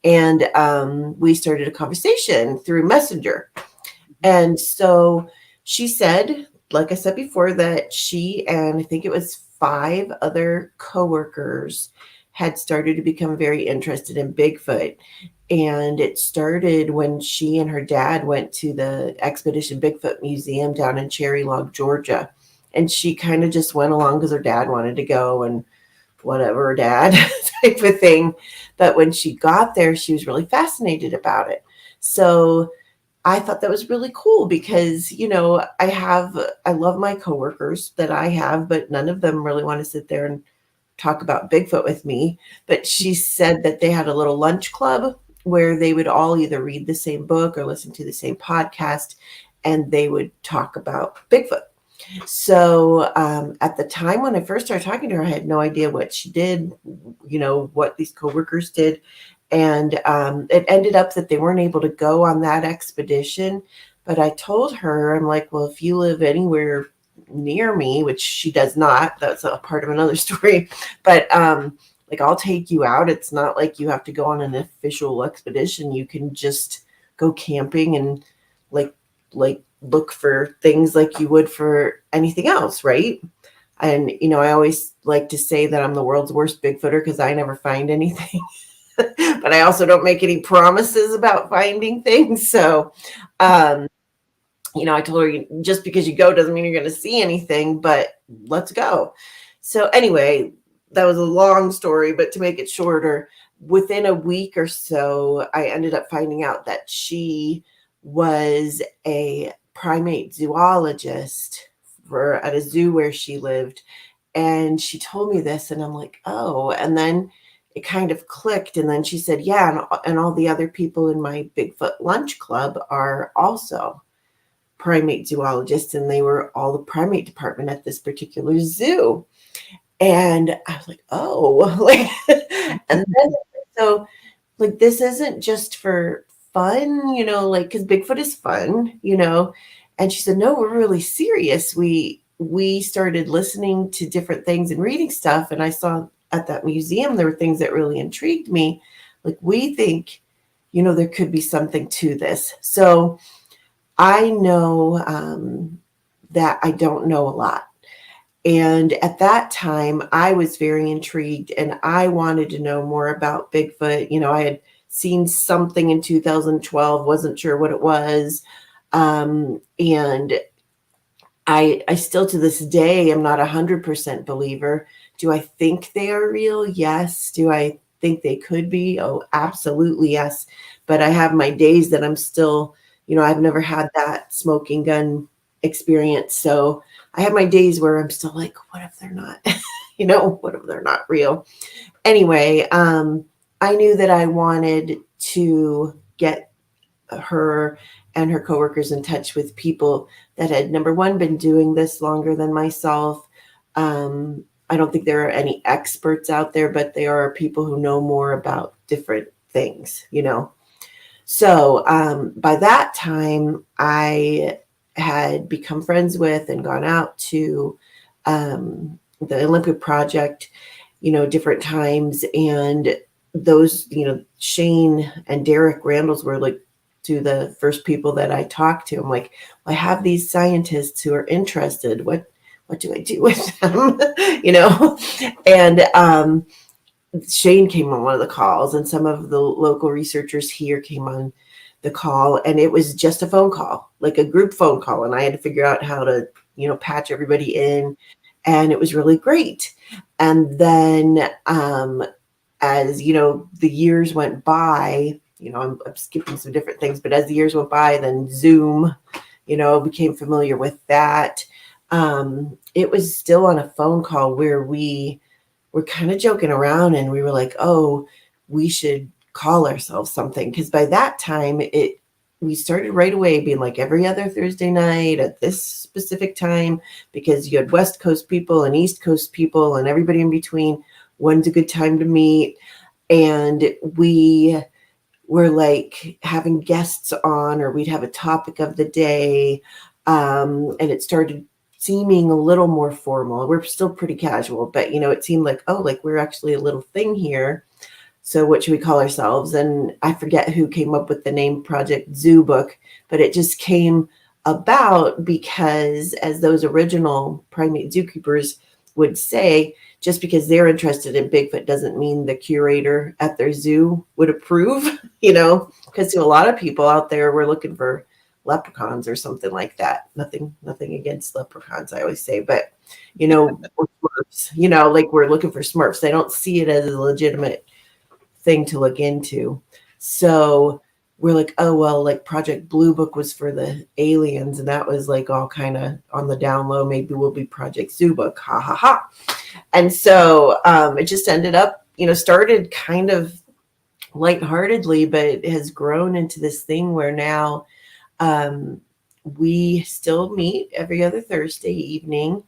And we started a conversation through Messenger. And so she said, like I said before, that she and I think it was 5 other coworkers had started to become very interested in Bigfoot. And it started when she and her dad went to the Expedition Bigfoot Museum down in Cherry Log, Georgia. And she kind of just went along because her dad wanted to go and whatever, dad type of thing. But when she got there, she was really fascinated about it. So I thought that was really cool because, you know, I love my coworkers that I have, but none of them really want to sit there and talk about Bigfoot with me. But she said that they had a little lunch club where they would all either read the same book or listen to the same podcast, and they would talk about Bigfoot. So at the time when I first started talking to her, I had no idea what she did, you know, what these coworkers did. And it ended up that they weren't able to go on that expedition. But I told her, I'm like, well, if you live anywhere near me, which she does not, that's a part of another story. But like, I'll take you out. It's not like you have to go on an official expedition. You can just go camping and like look for things like you would for anything else, right? And, you know, I always like to say that I'm the world's worst Bigfooter because I never find anything. But I also don't make any promises about finding things. So, you know, I told her, just because you go doesn't mean you're going to see anything, but let's go. So anyway, that was a long story, but to make it shorter, within a week or so, I ended up finding out that she was a primate zoologist at a zoo where she lived. And she told me this, and I'm like, oh, and then it kind of clicked. And then she said, yeah, and all the other people in my Bigfoot lunch club are also primate zoologists, and they were all the primate department at this particular zoo. And I was like, oh, like, and then so like, this isn't just for fun, you know, like, because Bigfoot is fun, you know. And she said, no, we're really serious. We started listening to different things and reading stuff, and I saw at that museum there were things that really intrigued me. Like, we think, you know, there could be something to this. So I know that I don't know a lot. And at that time, I was very intrigued and I wanted to know more about Bigfoot. You know, I had seen something in 2012, wasn't sure what it was. And I still to this day am not 100% believer. Do I think they are real? Yes. Do I think they could be? Oh, absolutely yes. But I have my days that I'm still, you know, I've never had that smoking gun experience. So I have my days where I'm still like, what if they're not, you know, what if they're not real? Anyway, I knew that I wanted to get her and her coworkers in touch with people that had, number one, been doing this longer than myself. I don't think there are any experts out there, but there are people who know more about different things, you know. So by that time, I had become friends with and gone out to the Olympic Project, you know, different times. And those, you know, Shane and Derek Randalls were like to the first people that I talked to. I'm like, well, I have these scientists who are interested. What do I do with them? You know? And Shane came on one of the calls, and some of the local researchers here came on the call, and it was just a phone call, like a group phone call. And I had to figure out how to, you know, patch everybody in, and it was really great. And then, as you know, the years went by, you know, I'm skipping some different things, but as the years went by, then Zoom, you know, became familiar with that. It was still on a phone call where we were kind of joking around, and we were like, oh, we should call ourselves something. Because by that time, we started right away being like every other Thursday night at this specific time, because you had West Coast people and East Coast people and everybody in between. When's a good time to meet? And we were like having guests on, or we'd have a topic of the day. And it started seeming a little more formal. We're still pretty casual, but, it seemed like, oh, like we're actually a little thing here. So what should we call ourselves? And I forget who came up with the name Project Zoobook, but it just came about because, as those original primate zookeepers would say, just because they're interested in Bigfoot doesn't mean the curator at their zoo would approve, because to a lot of people out there, we're looking for leprechauns or something like that. Nothing against leprechauns, I always say, but, or Smurfs, like we're looking for Smurfs. They don't see it as a legitimate thing to look into. So we're like, oh, well, like Project Blue Book was for the aliens, and that was like all kind of on the down low. Maybe we'll be Project Zoobook. Ha ha ha. And so it just ended up, started kind of lightheartedly, but it has grown into this thing where now we still meet every other Thursday evening,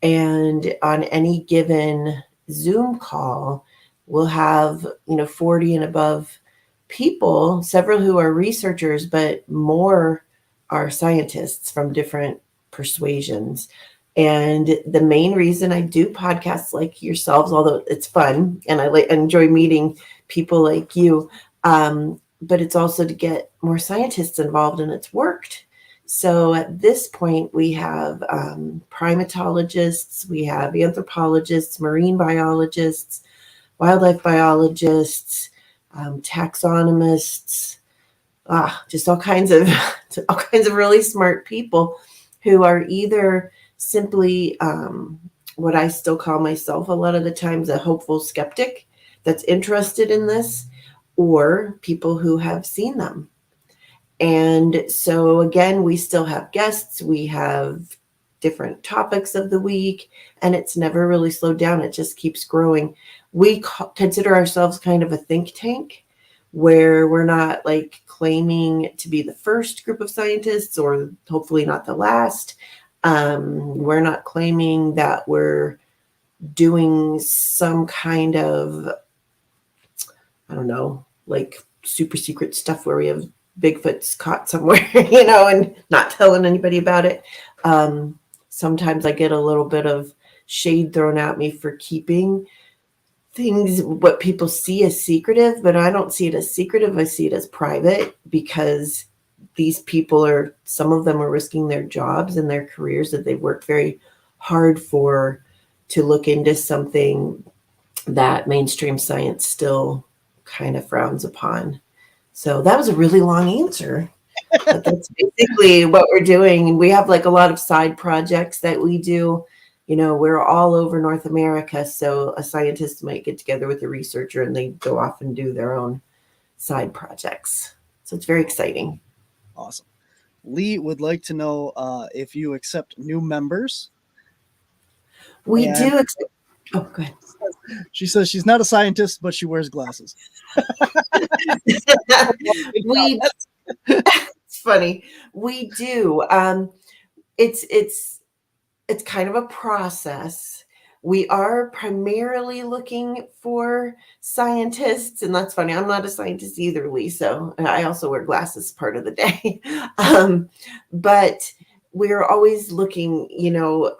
and on any given Zoom call, we'll have, 40 and above people, several who are researchers, but more are scientists from different persuasions. And the main reason I do podcasts like yourselves, although it's fun and I enjoy meeting people like you, but it's also to get more scientists involved, and it's worked. So at this point, we have primatologists, we have anthropologists, marine biologists, wildlife biologists, taxonomists, just all kinds of really smart people who are either simply what I still call myself a lot of the times a hopeful skeptic that's interested in this, or people who have seen them. And so again, we still have guests, we have different topics of the week, and it's never really slowed down. It just keeps growing. We consider ourselves kind of a think tank, where we're not like claiming to be the first group of scientists, or hopefully not the last. We're not claiming that we're doing some kind of, I don't know, like super secret stuff where we have Bigfoot's caught somewhere, and not telling anybody about it. Sometimes I get a little bit of shade thrown at me for keeping things, what people see as secretive, but I don't see it as secretive. I see it as private, because these people some of them are risking their jobs and their careers that they've worked very hard for, to look into something that mainstream science still kind of frowns upon. So that was a really long answer. But that's basically what we're doing. We have like a lot of side projects that we do. We're all over North America. So a scientist might get together with a researcher and they go off and do their own side projects. So it's very exciting. Awesome. Lee would like to know if you accept new members. We do accept. Oh, go ahead. She says she's not a scientist, but she wears glasses. It's funny. We do. It's kind of a process. We are primarily looking for scientists, and that's funny. I'm not a scientist either, Lee, so I also wear glasses part of the day. But we're always looking,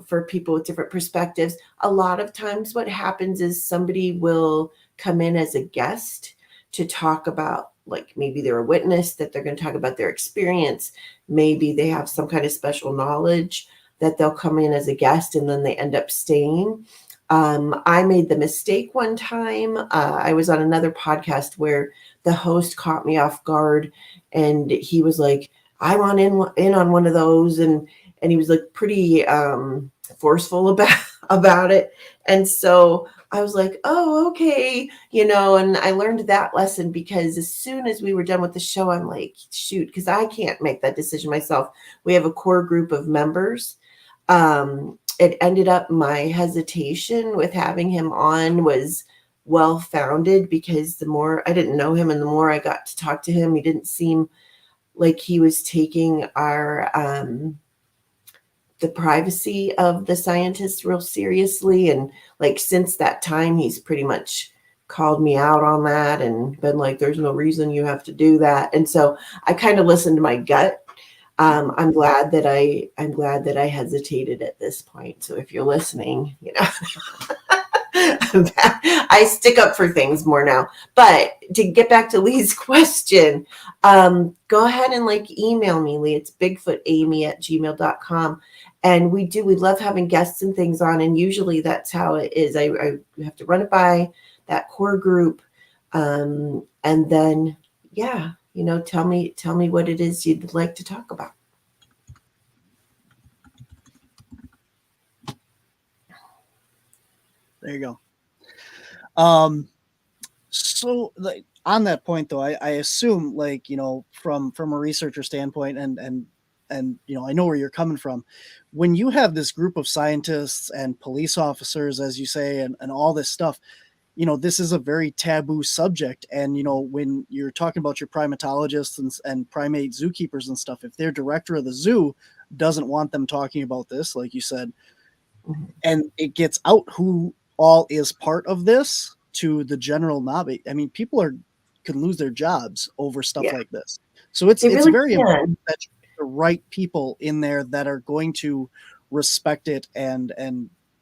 for people with different perspectives. A lot of times what happens is somebody will come in as a guest to talk about, like, maybe they're a witness, that they're going to talk about their experience. Maybe they have some kind of special knowledge that they'll come in as a guest and then they end up staying. I made the mistake one time. I was on another podcast where the host caught me off guard, and he was like, I want in on one of those. And he was like pretty forceful about it. And so I was like, oh, okay. And I learned that lesson, because as soon as we were done with the show, I'm like, shoot, because I can't make that decision myself. We have a core group of members. It ended up, my hesitation with having him on was well-founded, because the more I didn't know him and the more I got to talk to him, he didn't seem like he was taking our the privacy of the scientists real seriously. And like, since that time, he's pretty much called me out on that and been like, there's no reason you have to do that. And so I kind of listened to my gut. I'm glad that I hesitated at this point. So if you're listening, I stick up for things more now. But to get back to Lee's question, go ahead and email me, Lee. It's bigfootamy@gmail.com. And we love having guests and things on. And usually that's how it is. I have to run it by that core group. And then, tell me what it is you'd like to talk about. There you go. So on that point though, I assume from a researcher standpoint and I know where you're coming from. When you have this group of scientists and police officers, as you say, and all this stuff, this is a very taboo subject. And, when you're talking about your primatologists and primate zookeepers and stuff, if their director of the zoo doesn't want them talking about this, like you said, and it gets out who all is part of this to the general novice, I mean, people could lose their jobs over stuff like this. So it's really very important that you get the right people in there that are going to respect it and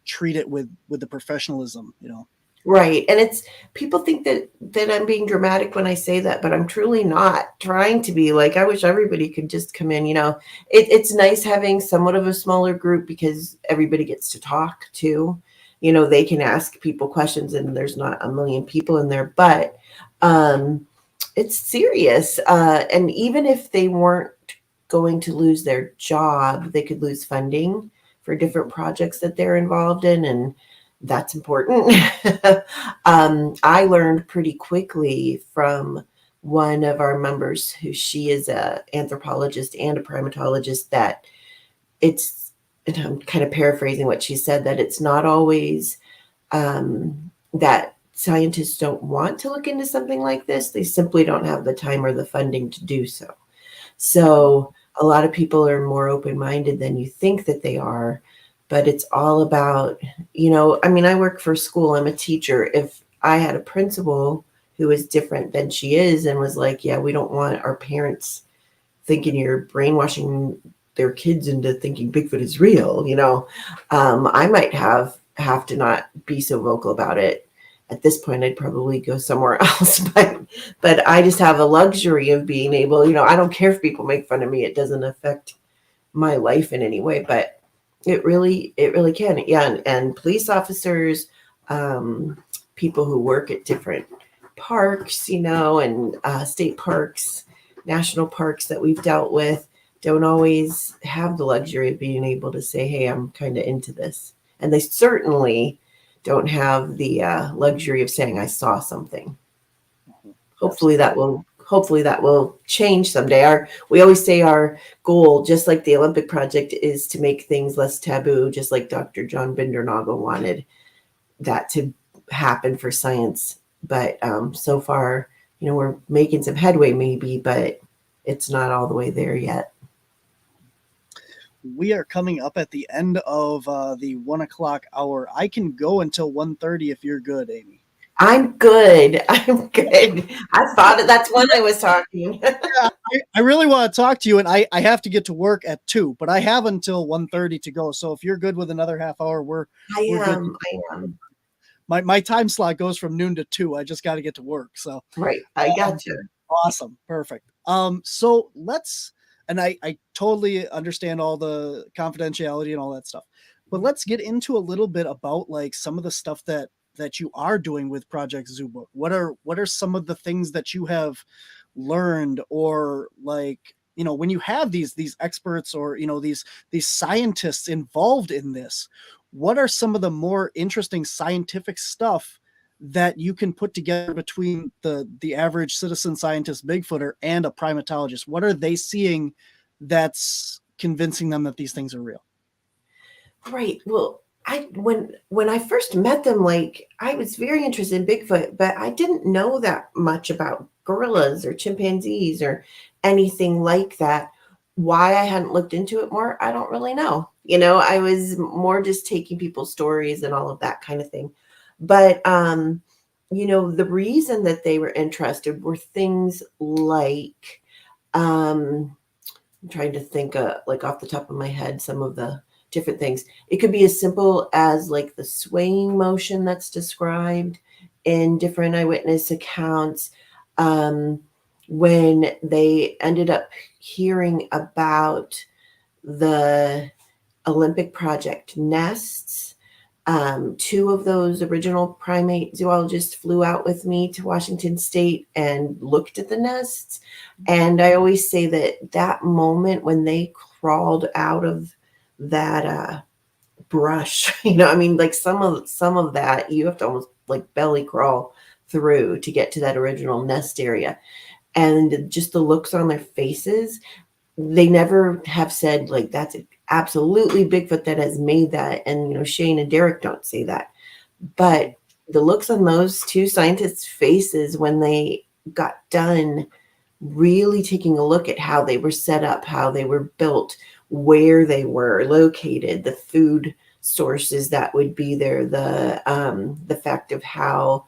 treat it with the professionalism, Right. And people think that I'm being dramatic when I say that, but I'm truly not trying to be. I wish everybody could just come in, it's nice having somewhat of a smaller group because everybody gets to talk too. They can ask people questions and there's not a million people in there, but it's serious. And even if they weren't going to lose their job, they could lose funding for different projects that they're involved in. And that's important. I learned pretty quickly from one of our members she is an anthropologist and a primatologist that and I'm kind of paraphrasing what she said, that it's not always that scientists don't want to look into something like this. They simply don't have the time or the funding to do so. So a lot of people are more open-minded than you think that they are, but it's all about, I work for school. I'm a teacher. If I had a principal who was different than she is and was like, yeah, we don't want our parents thinking you're brainwashing their kids into thinking Bigfoot is real, I might have to not be so vocal about it. At this point, I'd probably go somewhere else, but I just have a luxury of being able, I don't care if people make fun of me. It doesn't affect my life in any way, but it really can. Yeah. And police officers, people who work at different parks, and state parks, national parks that we've dealt with, don't always have the luxury of being able to say, hey, I'm kind of into this. And they certainly don't have the luxury of saying, I saw something. Hopefully that will change someday. We always say our goal, just like the Olympic Project, is to make things less taboo, just like Dr. John Bindernagel wanted that to happen for science. But so far, we're making some headway maybe, but it's not all the way there yet. We are coming up at the end of the 1 o'clock hour. I can go until 1:30 if you're good, Amy. I'm good. I thought that's when I was talking. Yeah, I really want to talk to you, and I have to get to work at 2, but I have until 1:30 to go. So if you're good with another half hour, we're good. I am. My time slot goes from noon to 2. I just got to get to work. So right. I got you. Awesome. Perfect. So let's, and I totally understand all the confidentiality and all that stuff, but let's get into a little bit about some of the stuff that you are doing with Project Zoobook. What are some of the things that you have learned, or when you have these experts or these scientists involved in this, what are some of the more interesting scientific stuff that you can put together between the average citizen scientist Bigfooter and a primatologist? What are they seeing that's convincing them that these things are real? Right. Well, when I first met them, I was very interested in Bigfoot, but I didn't know that much about gorillas or chimpanzees or anything like that. Why I hadn't looked into it more, I don't really know. I was more just taking people's stories and all of that kind of thing. But, the reason that they were interested were things like I'm trying to think like off the top of my head, some of the different things. It could be as simple as like the swaying motion that's described in different eyewitness accounts. When they ended up hearing about the Olympic Project nests, two of those original primate zoologists flew out with me to Washington State and looked at the nests. And I always say that that moment when they crawled out of that brush, I mean, like some of that you have to almost like belly crawl through to get to that original nest area. And just the looks on their faces, they never have said like that's absolutely Bigfoot that has made that. And Shane and Derek don't say that, but the looks on those two scientists' faces when they got done really taking a look at how they were set up, how they were built, where they were located, the food sources that would be there, the fact of how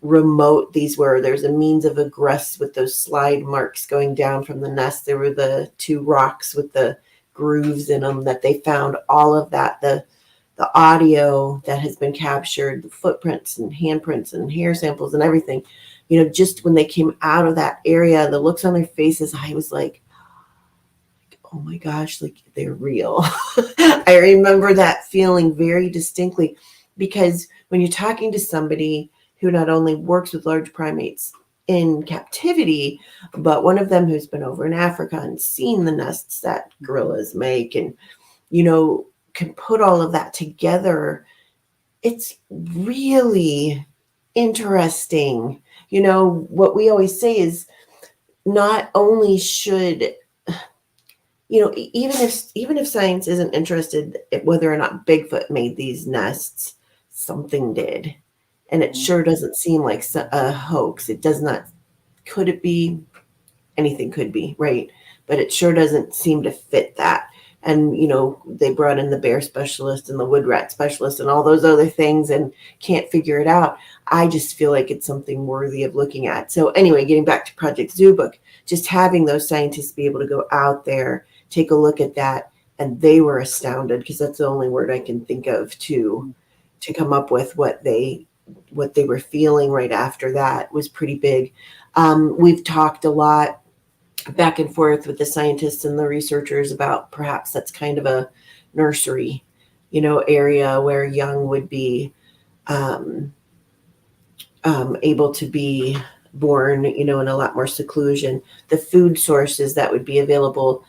remote these were. There's a means of egress with those slide marks going down from the nest. There were the two rocks with the grooves in them that they found. All of that, the audio that has been captured, the footprints and handprints and hair samples and everything, just when they came out of that area, the looks on their faces, I was like, oh my gosh, like they're real. I remember that feeling very distinctly, because when you're talking to somebody who not only works with large primates in captivity, but one of them who's been over in Africa and seen the nests that gorillas make and, can put all of that together, it's really interesting. What we always say is not only should, even if science isn't interested in whether or not Bigfoot made these nests, something did. And it sure doesn't seem like a hoax. It does not. Could it be? Anything could be, right? But it sure doesn't seem to fit that. And, they brought in the bear specialist and the wood rat specialist and all those other things and can't figure it out. I just feel like it's something worthy of looking at. So anyway, getting back to Project Zoobook, just having those scientists be able to go out there, take a look at that, and they were astounded, because that's the only word I can think of to come up with what they were feeling right after that was pretty big. We've talked a lot back and forth with the scientists and the researchers about perhaps that's kind of a nursery, area where young would be able to be born, in a lot more seclusion. The food sources that would be available.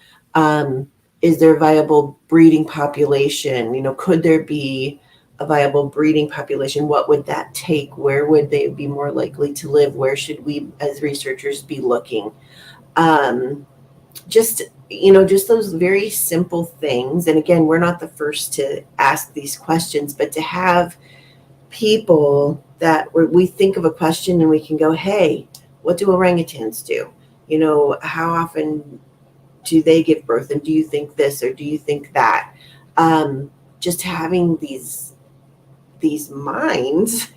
Is there a viable breeding population? Could there be a viable breeding population? What would that take? Where would they be more likely to live? Where should we as researchers be looking? Just those very simple things. And again, we're not the first to ask these questions, but to have people that we think of a question and we can go, hey, what do orangutans do? How often do they give birth? And do you think this or do you think that? Just having these minds,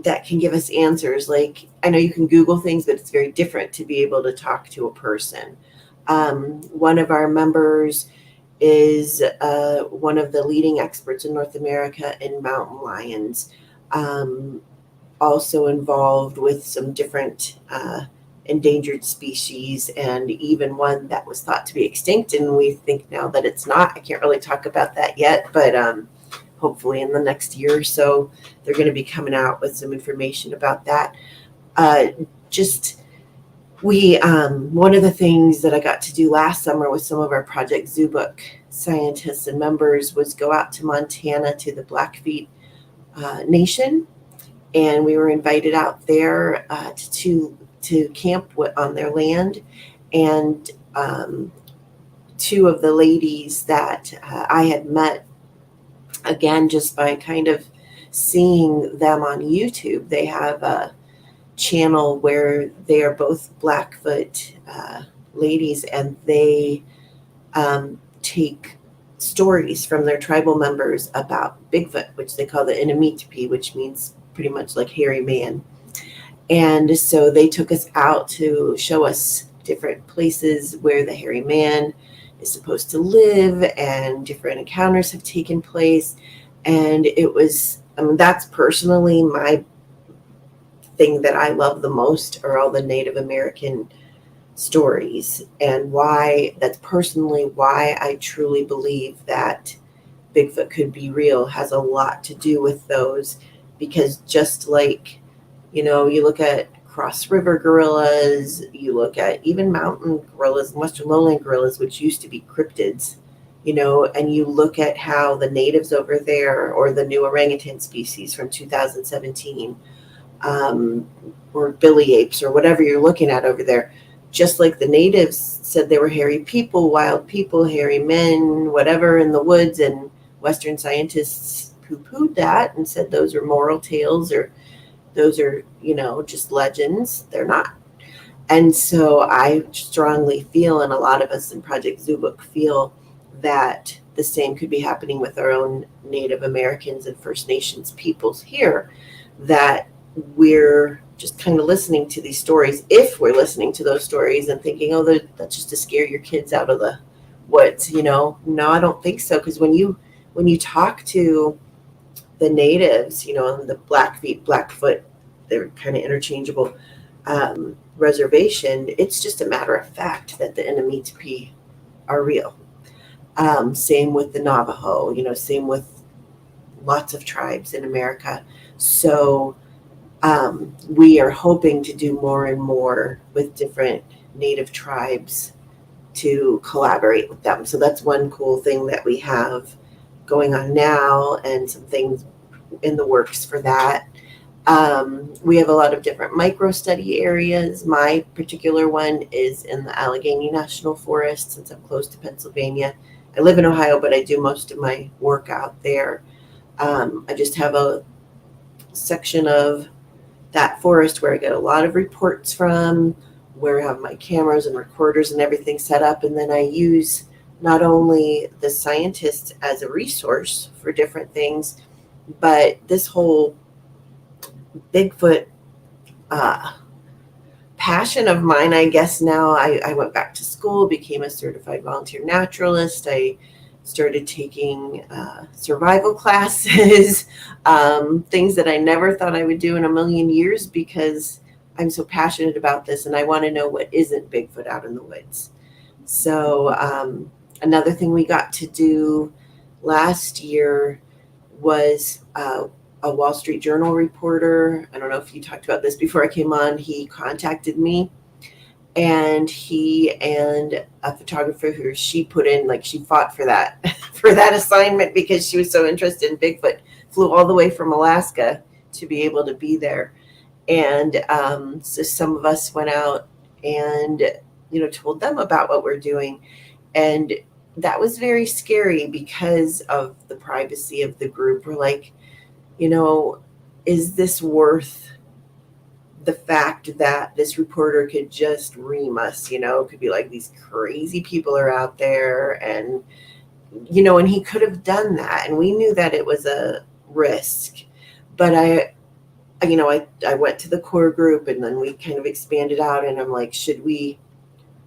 that can give us answers. Like, I know you can Google things, but it's very different to be able to talk to a person. One of our members is one of the leading experts in North America in mountain lions, also involved with some different endangered species, and even one that was thought to be extinct, and we think now that it's not. I can't really talk about that yet, but hopefully in the next year or so they're going to be coming out with some information about that. One of the things that I got to do last summer with some of our Project Zoobook scientists and members was go out to Montana to the Blackfeet Nation, and we were invited out there to camp on their land. And two of the ladies that I had met, again, just by kind of seeing them on YouTube, they have a channel where they are both Blackfoot ladies, and they take stories from their tribal members about Bigfoot, which they call the Inimitpi, which means pretty much like hairy man. And so they took us out to show us different places where the hairy man is supposed to live, and different encounters have taken place. And it was, I mean, that's personally my thing that I love the most, are all the Native American stories, and why that's personally why I truly believe that Bigfoot could be real has a lot to do with those. Because just like, you know, you look at cross river gorillas, you look at even mountain gorillas, western lowland gorillas, which used to be cryptids, you know, and you look at how the natives over there, or the new orangutan species from 2017, or billy apes, or whatever you're looking at over there, just like the natives said they were hairy people, wild people, hairy men, whatever, in the woods, and Western scientists poo-pooed that and said those are moral tales, or those are, you know, just legends. They're not. And so I strongly feel, and a lot of us in Project Zoobook feel, that the same could be happening with our own Native Americans and First Nations peoples here, that we're just kind of listening to these stories, if we're listening to those stories and thinking, oh, that's just to scare your kids out of the woods, you know. No, I don't think so. Because when you talk to the natives, you know, on the Blackfeet, Blackfoot, they're kind of interchangeable, reservation, it's just a matter of fact that the Enemy are real. Same with the Navajo, you know, same with lots of tribes in America. So we are hoping to do more and more with different Native tribes to collaborate with them. So that's one cool thing that we have going on now, and some things in the works for that. We have a lot of different micro study areas. My particular one is in the Allegheny National Forest, since I'm close to Pennsylvania. I live in Ohio, but I do most of my work out there. I just have a section of that forest where I get a lot of reports from, where I have my cameras and recorders and everything set up. And then I use not only the scientists as a resource for different things, but this whole Bigfoot passion of mine, I guess now I went back to school, became a certified volunteer naturalist. I started taking survival classes, things that I never thought I would do in a million years, because I'm so passionate about this and I want to know what isn't Bigfoot out in the woods. So another thing we got to do last year was a Wall Street Journal reporter. I don't know if you talked about this before I came on. He contacted me, and he and a photographer who she put in, like, she fought for that for that assignment because she was so interested in Bigfoot, flew all the way from Alaska to be able to be there. And so some of us went out and, you know, told them about what we're doing. And that was very scary because of the privacy of the group. We're like, you know, is this worth the fact that this reporter could just ream us? You know, it could be like, these crazy people are out there, and, you know, and he could have done that. And we knew that it was a risk. But I went to the core group, and then we kind of expanded out, and I'm like, should we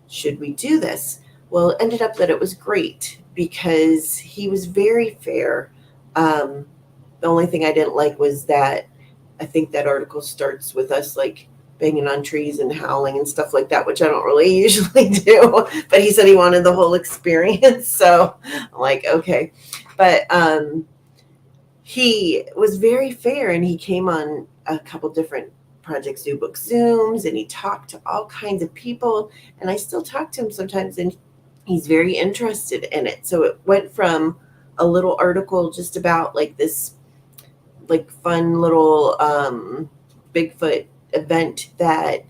do this? Well, it ended up that it was great because he was very fair. The only thing I didn't like was that I think that article starts with us like banging on trees and howling and stuff like that, which I don't really usually do. But he said he wanted the whole experience. So I'm like, okay. But he was very fair, and he came on a couple different Project Zoobook Zooms, and he talked to all kinds of people. And I still talk to him sometimes, and he's very interested in it. So it went from a little article just about like this like fun little Bigfoot event that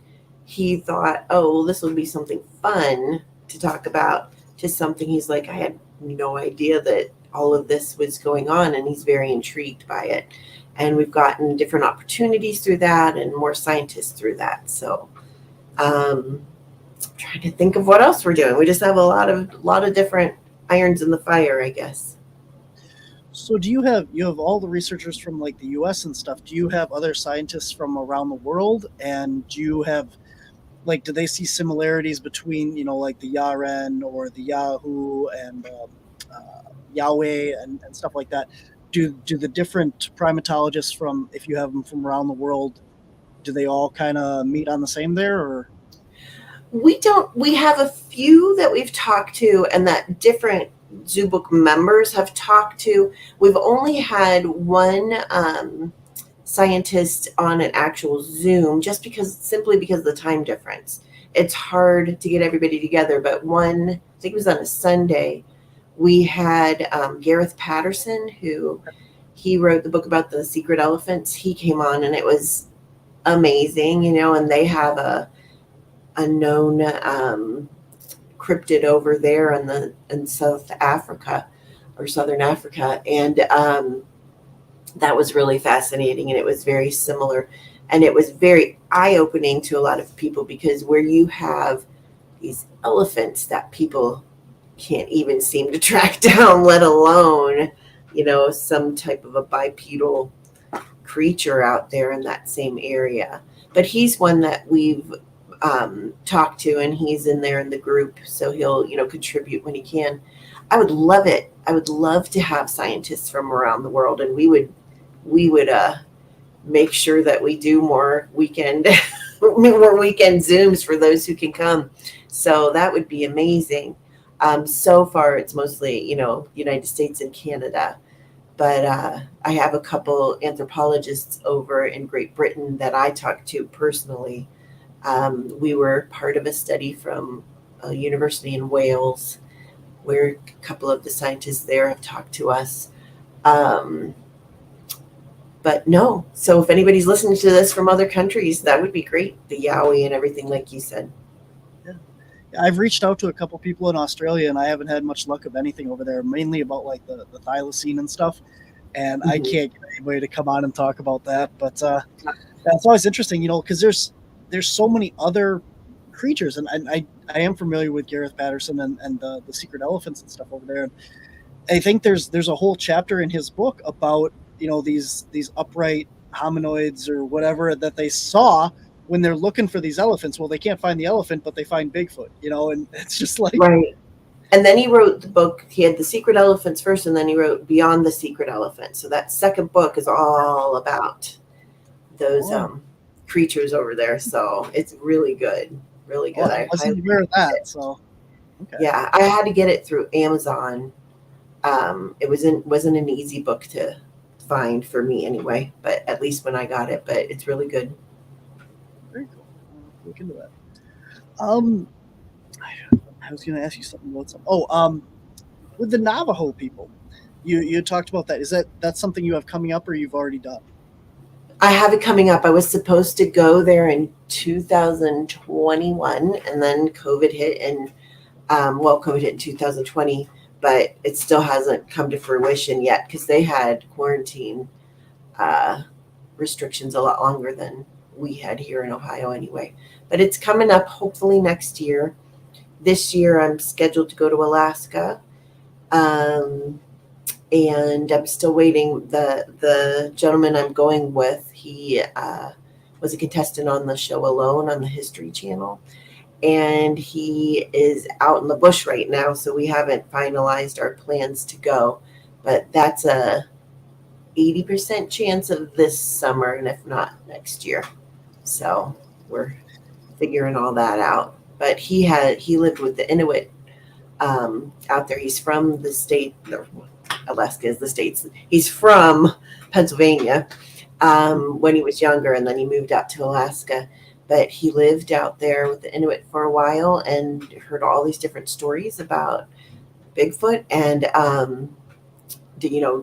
he thought, oh, well, this would be something fun to talk about, to something he's like, I had no idea that all of this was going on, and he's very intrigued by it. And we've gotten different opportunities through that, and more scientists through that. So I'm trying to think of what else we're doing. We just have a lot of different irons in the fire, I guess. So do you have all the researchers from like the US and stuff? Do you have other scientists from around the world? And do you have like, do they see similarities between, like the Yaren or the Yahoo and Yahweh and stuff like that? Do the different primatologists from, if you have them from around the world, do they all kind of meet on the same there, or? We have a few that we've talked to and that different Zoobook members have talked to. We've only had one scientist on an actual Zoom, just simply because of the time difference. It's hard to get everybody together, but I think it was on a Sunday, we had Gareth Patterson, he wrote the book about the secret elephants. He came on and it was amazing, and they have a known cryptid over there in South Africa or Southern Africa. And that was really fascinating. And it was very similar. And it was very eye-opening to a lot of people, because where you have these elephants that people can't even seem to track down, let alone, some type of a bipedal creature out there in that same area. But he's one that we've talked to, and he's in there in the group, so he'll contribute when he can. I would love it. I would love to have scientists from around the world, and we would make sure that we do more weekend Zooms for those who can come. So that would be amazing. So far it's mostly United States and Canada, but I have a couple anthropologists over in Great Britain that I talk to personally. We were part of a study from a university in Wales where a couple of the scientists there have talked to us. But no, so if anybody's listening to this from other countries, that would be great. The Yowie and everything, like you said. Yeah. I've reached out to a couple people in Australia, and I haven't had much luck of anything over there, mainly about like the thylacine and stuff. And I can't get anybody to come on and talk about that. But that's always interesting, because there's so many other creatures, and I am familiar with Gareth Patterson and the secret elephants and stuff over there. And I think there's a whole chapter in his book about these upright hominoids or whatever that they saw when they're looking for these elephants. Well, they can't find the elephant, but they find Bigfoot, and it's just like right. And then he wrote the book. He had the secret elephants first, and then he wrote Beyond the Secret Elephant. So that second book is all about those creatures over there. So it's really good. Really good. I wasn't aware of that. So okay. Yeah, I had to get it through Amazon. It wasn't an easy book to find for me anyway, but at least when I got it. But it's really good. Very cool. I'll look into that. I was going to ask you something about something. With the Navajo people, you talked about that. Is that's something you have coming up, or you've already done? I have it coming up. I was supposed to go there in 2021, and then COVID hit, and COVID hit in 2020, but it still hasn't come to fruition yet because they had quarantine restrictions a lot longer than we had here in Ohio anyway. But it's coming up hopefully next year. This year I'm scheduled to go to Alaska. And I'm still waiting. The gentleman I'm going with, he was a contestant on the show Alone on the History Channel. And he is out in the bush right now, so we haven't finalized our plans to go. But that's a 80% chance of this summer, and if not, next year. So we're figuring all that out. But he lived with the Inuit out there. He's from the state. Alaska is the States. He's from Pennsylvania when he was younger, and then he moved out to Alaska. But he lived out there with the Inuit for a while and heard all these different stories about Bigfoot and,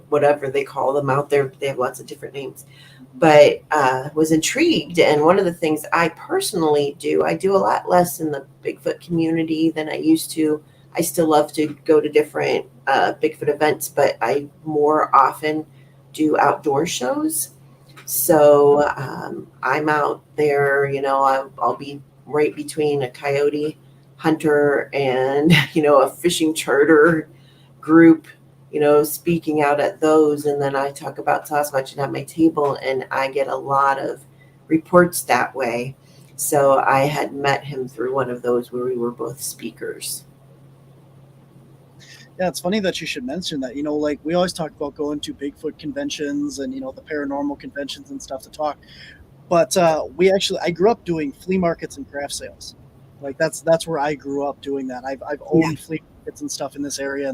whatever they call them out there. They have lots of different names, but was intrigued. And one of the things I personally do, I do a lot less in the Bigfoot community than I used to. I still love to go to different Bigfoot events, but I more often do outdoor shows. So I'm out there, I'll be right between a coyote hunter and, a fishing charter group speaking out at those. And then I talk about Sasquatch at my table, and I get a lot of reports that way. So I had met him through one of those where we were both speakers. Yeah, it's funny that you should mention that. Like we always talk about going to Bigfoot conventions and, the paranormal conventions and stuff to talk. But I grew up doing flea markets and craft sales. Like that's where I grew up doing that. I've owned flea markets and stuff in this area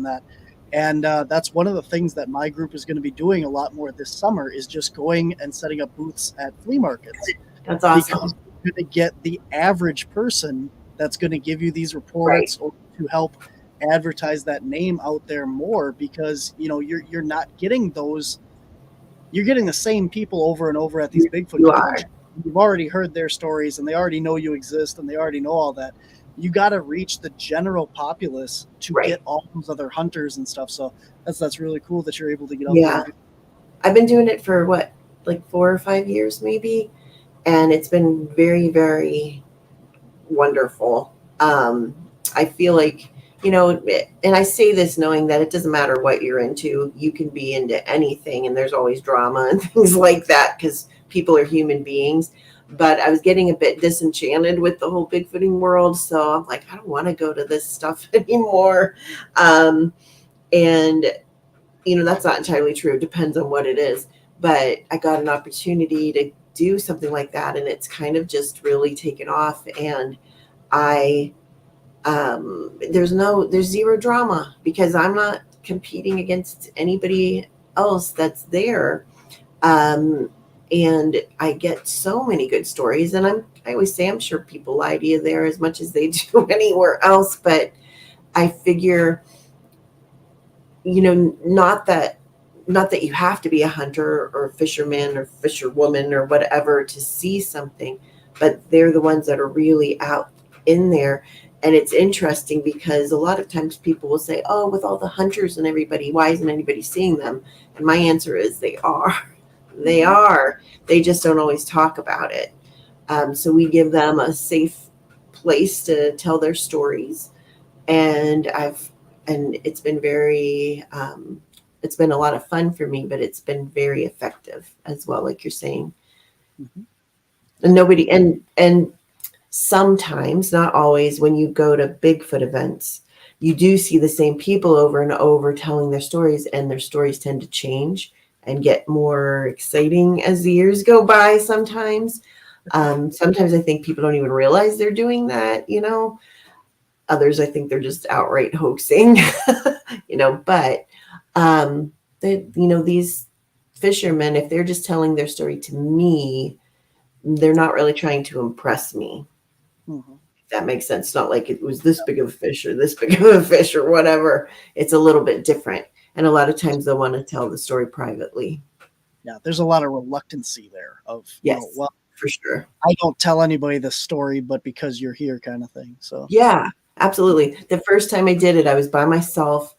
and that's one of the things that my group is going to be doing a lot more this summer is just going and setting up booths at flea markets. That's awesome. Because you're going to get the average person that's going to give you these reports or to help advertise that name out there more, because you're not getting those. You're getting the same people over and over at these Bigfoot conventions. You've already heard their stories and they already know you exist and they already know all that. You got to reach the general populace to get all those other hunters and stuff. So that's really cool that you're able to get out there. I've been doing it for like 4 or 5 years maybe, and it's been very, very wonderful. I feel like, and I say this knowing that it doesn't matter what you're into. You can be into anything, and there's always drama and things like that because people are human beings. But I was getting a bit disenchanted with the whole Bigfooting world. So I'm like, I don't want to go to this stuff anymore. And, that's not entirely true. It depends on what it is. But I got an opportunity to do something like that, and it's kind of just really taken off. And there's zero drama because I'm not competing against anybody else that's there. And I get so many good stories, and I always say, I'm sure people lie to you there as much as they do anywhere else. But I figure, not that you have to be a hunter or a fisherman or fisherwoman or whatever to see something, but they're the ones that are really out in there. And it's interesting because a lot of times people will say, oh, with all the hunters and everybody, why isn't anybody seeing them? And my answer is they are. They are. They just don't always talk about it. So we give them a safe place to tell their stories. And it's been it's been a lot of fun for me, but it's been very effective as well, like you're saying. And and sometimes, not always, when you go to Bigfoot events, you do see the same people over and over telling their stories, and their stories tend to change and get more exciting as the years go by sometimes. Sometimes I think people don't even realize they're doing that, Others, I think they're just outright hoaxing, but, these fishermen, if they're just telling their story to me, they're not really trying to impress me. If that makes sense. It's not like it was this big of a fish or this big of a fish or whatever. It's a little bit different. And a lot of times they'll want to tell the story privately. Yeah, there's a lot of reluctancy there of, well, for sure. I don't tell anybody the story, but because you're here kind of thing. So yeah, absolutely. The first time I did it, I was by myself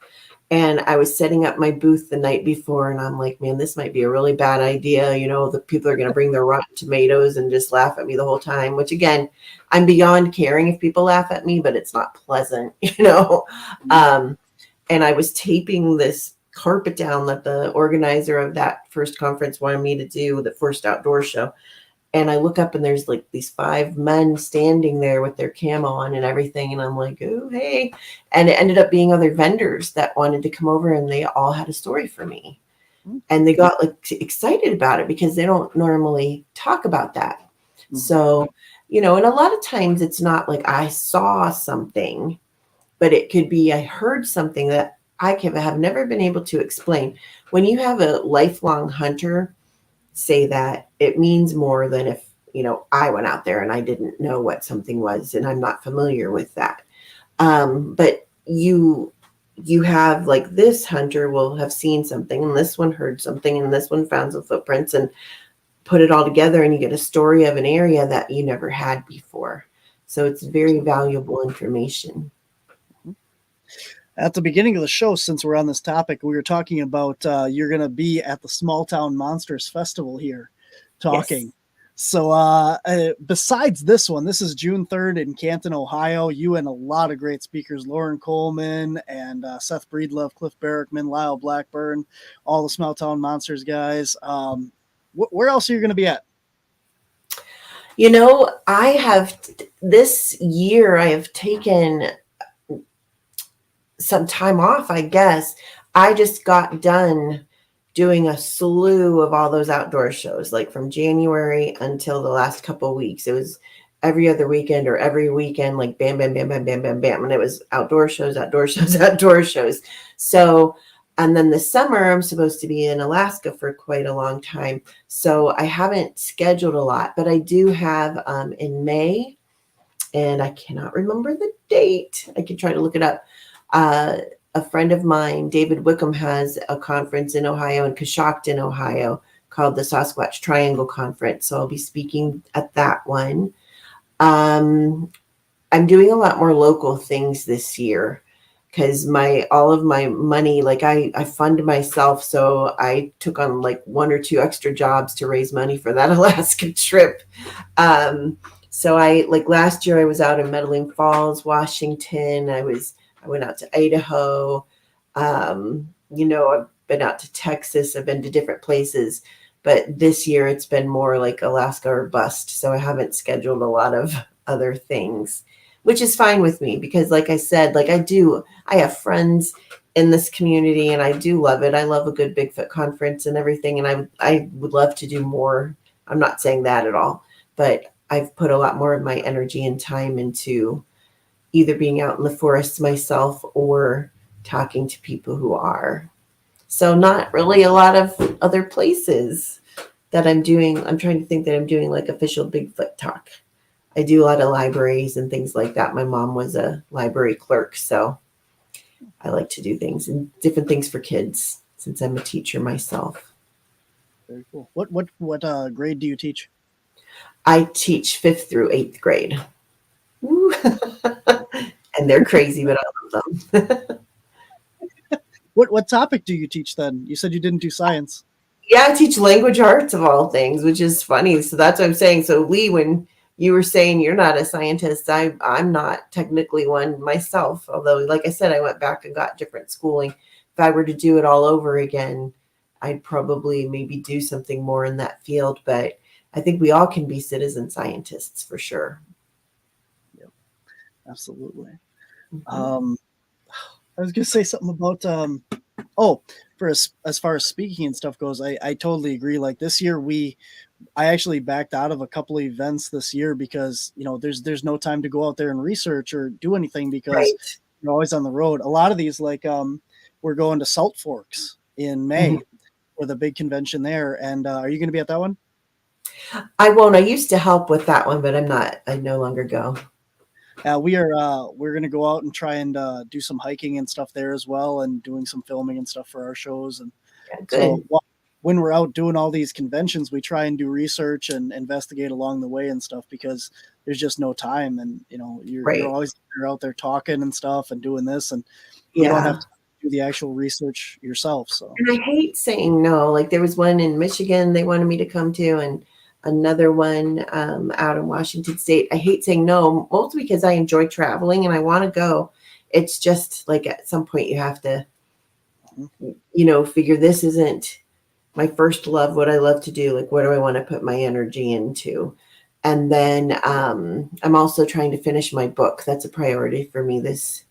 and I was setting up my booth the night before. And I'm like, man, this might be a really bad idea. The people are going to bring their rotten tomatoes and just laugh at me the whole time, which again, I'm beyond caring if people laugh at me, but it's not pleasant, And I was taping this carpet down that the organizer of that first conference wanted me to do, the first outdoor show. And I look up and there's like these 5 men standing there with their camo on and everything. And I'm like, oh, hey. And it ended up being other vendors that wanted to come over, and they all had a story for me. And they got excited about it because they don't normally talk about that. So, and a lot of times it's not like I saw something, but it could be I heard something that I have never been able to explain. When you have a lifelong hunter say that, it means more than if, I went out there and I didn't know what something was and I'm not familiar with that. But you have like this hunter will have seen something, and this one heard something, and this one found some footprints, and put it all together, and you get a story of an area that you never had before. So it's very valuable information. At the beginning of the show, since we're on this topic, we were talking about you're going to be at the Small Town Monsters Festival here talking. So besides this one, this is June 3rd in Canton, Ohio. You and a lot of great speakers, Lauren Coleman and Seth Breedlove, Cliff Barrickman, Lyle Blackburn, all the Small Town Monsters guys. Where else are you going to be at? You know, this year I have taken some time off, I guess. I just got done doing a slew of all those outdoor shows, like from January until the last couple of weeks. It was every other weekend or every weekend, like bam, bam, bam, bam, bam, bam, bam. And it was outdoor shows, outdoor shows, outdoor shows. So, and then this summer, I'm supposed to be in Alaska for quite a long time. So I haven't scheduled a lot, but I do have in May, and I cannot remember the date. I can try to look it up. A friend of mine, David Wickham, has a conference in Ohio, in Coshocton, Ohio, called the Sasquatch Triangle Conference. So I'll be speaking at that one. I'm doing a lot more local things this year because all of my money, like I fund myself. So I took on like 1 or 2 extra jobs to raise money for that Alaska trip. So last year I was out in Medellin Falls, Washington. I went out to Idaho. I've been out to Texas. I've been to different places, but this year it's been more like Alaska or bust. So I haven't scheduled a lot of other things, which is fine with me because like I said, I have friends in this community and I do love it. I love a good Bigfoot conference and everything. And I would love to do more. I'm not saying that at all, but I've put a lot more of my energy and time into either being out in the forest myself or talking to people who are. So not really a lot of other places that I'm doing. I'm trying to think that I'm doing like official Bigfoot talk. I do a lot of libraries and things like that. My mom was a library clerk, so I like to do things and different things for kids since I'm a teacher myself. Very cool. What grade do you teach? I teach 5th through 8th grade. And they're crazy, but I love them. What topic do you teach then? You said you didn't do science. Yeah, I teach language arts of all things, which is funny. So that's what I'm saying. So Lee, when you were saying you're not a scientist, I'm not technically one myself. Although, like I said, I went back and got different schooling. If I were to do it all over again, I'd probably maybe do something more in that field. But I think we all can be citizen scientists for sure. Yep, absolutely. Mm-hmm. I was going to say something about, for as far as speaking and stuff goes, I totally agree. Like this year, I actually backed out of a couple of events this year because, there's no time to go out there and research or do anything because you're always on the road. A lot of these, we're going to Salt Forks in May with a big convention there. And are you going to be at that one? I won't. I used to help with that one, but I'm not. I no longer go. We're going to go out and try and do some hiking and stuff there as well, and doing some filming and stuff for our shows. And so when we're out doing all these conventions, we try and do research and investigate along the way and stuff because there's just no time. And you're always out there talking and stuff and doing this, and you don't have to do the actual research yourself. So, and I hate saying no. Like there was one in Michigan they wanted me to come to, and another one out in Washington State. I hate saying no, mostly because I enjoy traveling and I want to go. It's just like at some point you have to, figure this isn't my first love, what I love to do. Like, what do I want to put my energy into? And then I'm also trying to finish my book. That's a priority for me this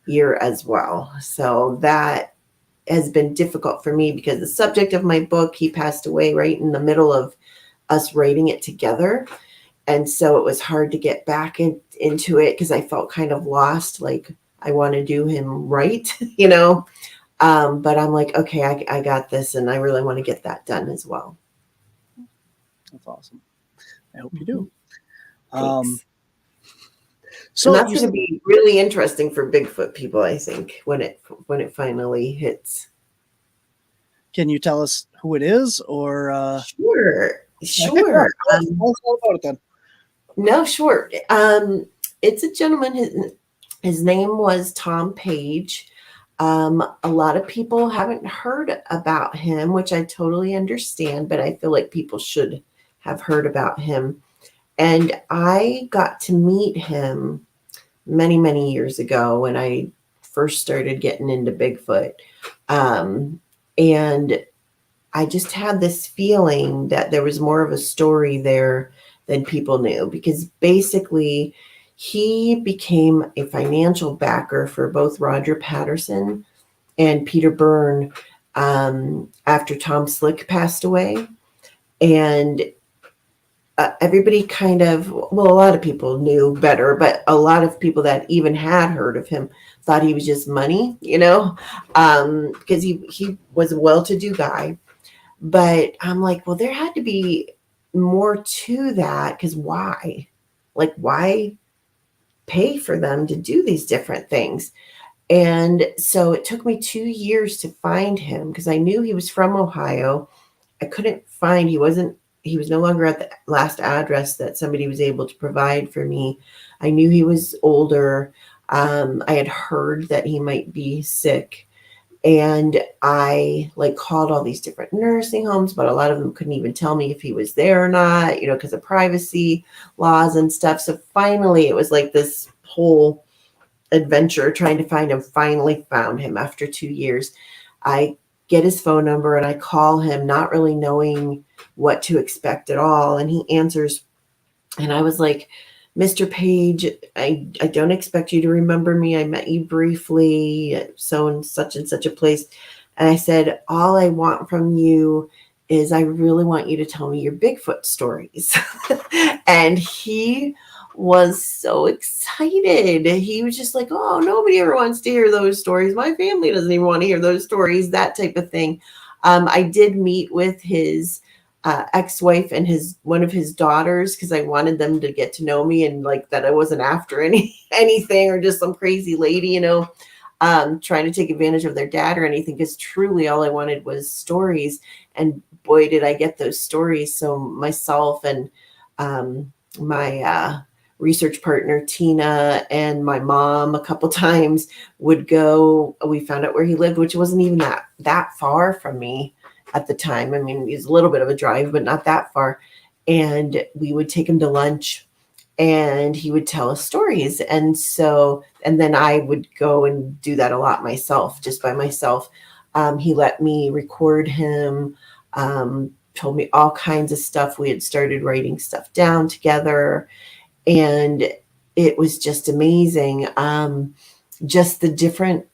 year as well. So that has been difficult for me because the subject of my book, he passed away right in the middle of us writing it together. And so it was hard to get back into it because I felt kind of lost. Like I want to do him right, but I'm like, okay, I got this. And I really want to get that done as well. That's awesome. I hope you do. So that's going to be really interesting for Bigfoot people, I think, when it finally hits. Can you tell us who it is or? Sure. Tell us all about it then. No, sure. It's a gentleman. His name was Tom Page. A lot of people haven't heard about him, which I totally understand, but I feel like people should have heard about him. And I got to meet him many, many years ago when I first started getting into Bigfoot. And I just had this feeling that there was more of a story there than people knew, because basically he became a financial backer for both Roger Patterson and Peter Byrne after Tom Slick passed away. And everybody kind of, well, a lot of people knew better, but a lot of people that even had heard of him thought he was just money, because he was a well-to-do guy. But I'm like, well, there had to be more to that, because why? Like, why pay for them to do these different things? And so it took me 2 years to find him, because I knew he was from Ohio. I couldn't find, he was no longer at the last address that somebody was able to provide for me. I knew he was older. I had heard that he might be sick. And I called all these different nursing homes, but a lot of them couldn't even tell me if he was there or not, because of privacy laws and stuff. So finally, it was like this whole adventure trying to find him. Finally found him after 2 years. I get his phone number and I call him, not really knowing what to expect at all. And he answers. And I was like, Mr. Page, I don't expect you to remember me. I met you briefly, so in such and such a place. And I said, all I want from you is I really want you to tell me your Bigfoot stories. And he was so excited. He was just like, oh, nobody ever wants to hear those stories. My family doesn't even want to hear those stories, that type of thing. I did meet with his ex-wife and one of his daughters, because I wanted them to get to know me, and that I wasn't after anything or just some crazy lady, trying to take advantage of their dad or anything, because truly all I wanted was stories. And boy, did I get those stories. So myself and my research partner Tina and my mom a couple times would go. We found out where he lived, which wasn't even that far from me at the time. I mean, it's a little bit of a drive, but not that far. And we would take him to lunch and he would tell us stories. And then I would go and do that a lot myself, just by myself. He let me record him, told me all kinds of stuff. We had started writing stuff down together, and it was just amazing. Just the different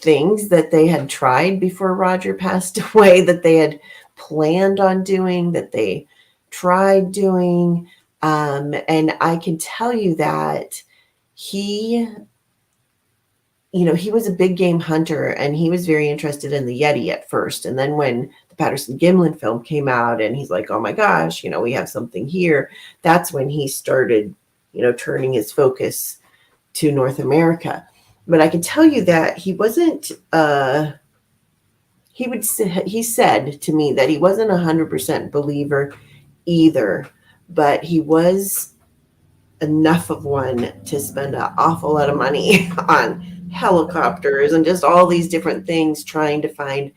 things that they had tried before Roger passed away, that they had planned on doing, that they tried doing. And I can tell you that he was a big game hunter, and he was very interested in the Yeti at first. And then when the Patterson Gimlin film came out and he's like, oh my gosh, we have something here. That's when he started, turning his focus to North America. But I can tell you that he wasn't, he said to me that he wasn't 100% believer either, but he was enough of one to spend an awful lot of money on helicopters and just all these different things trying to find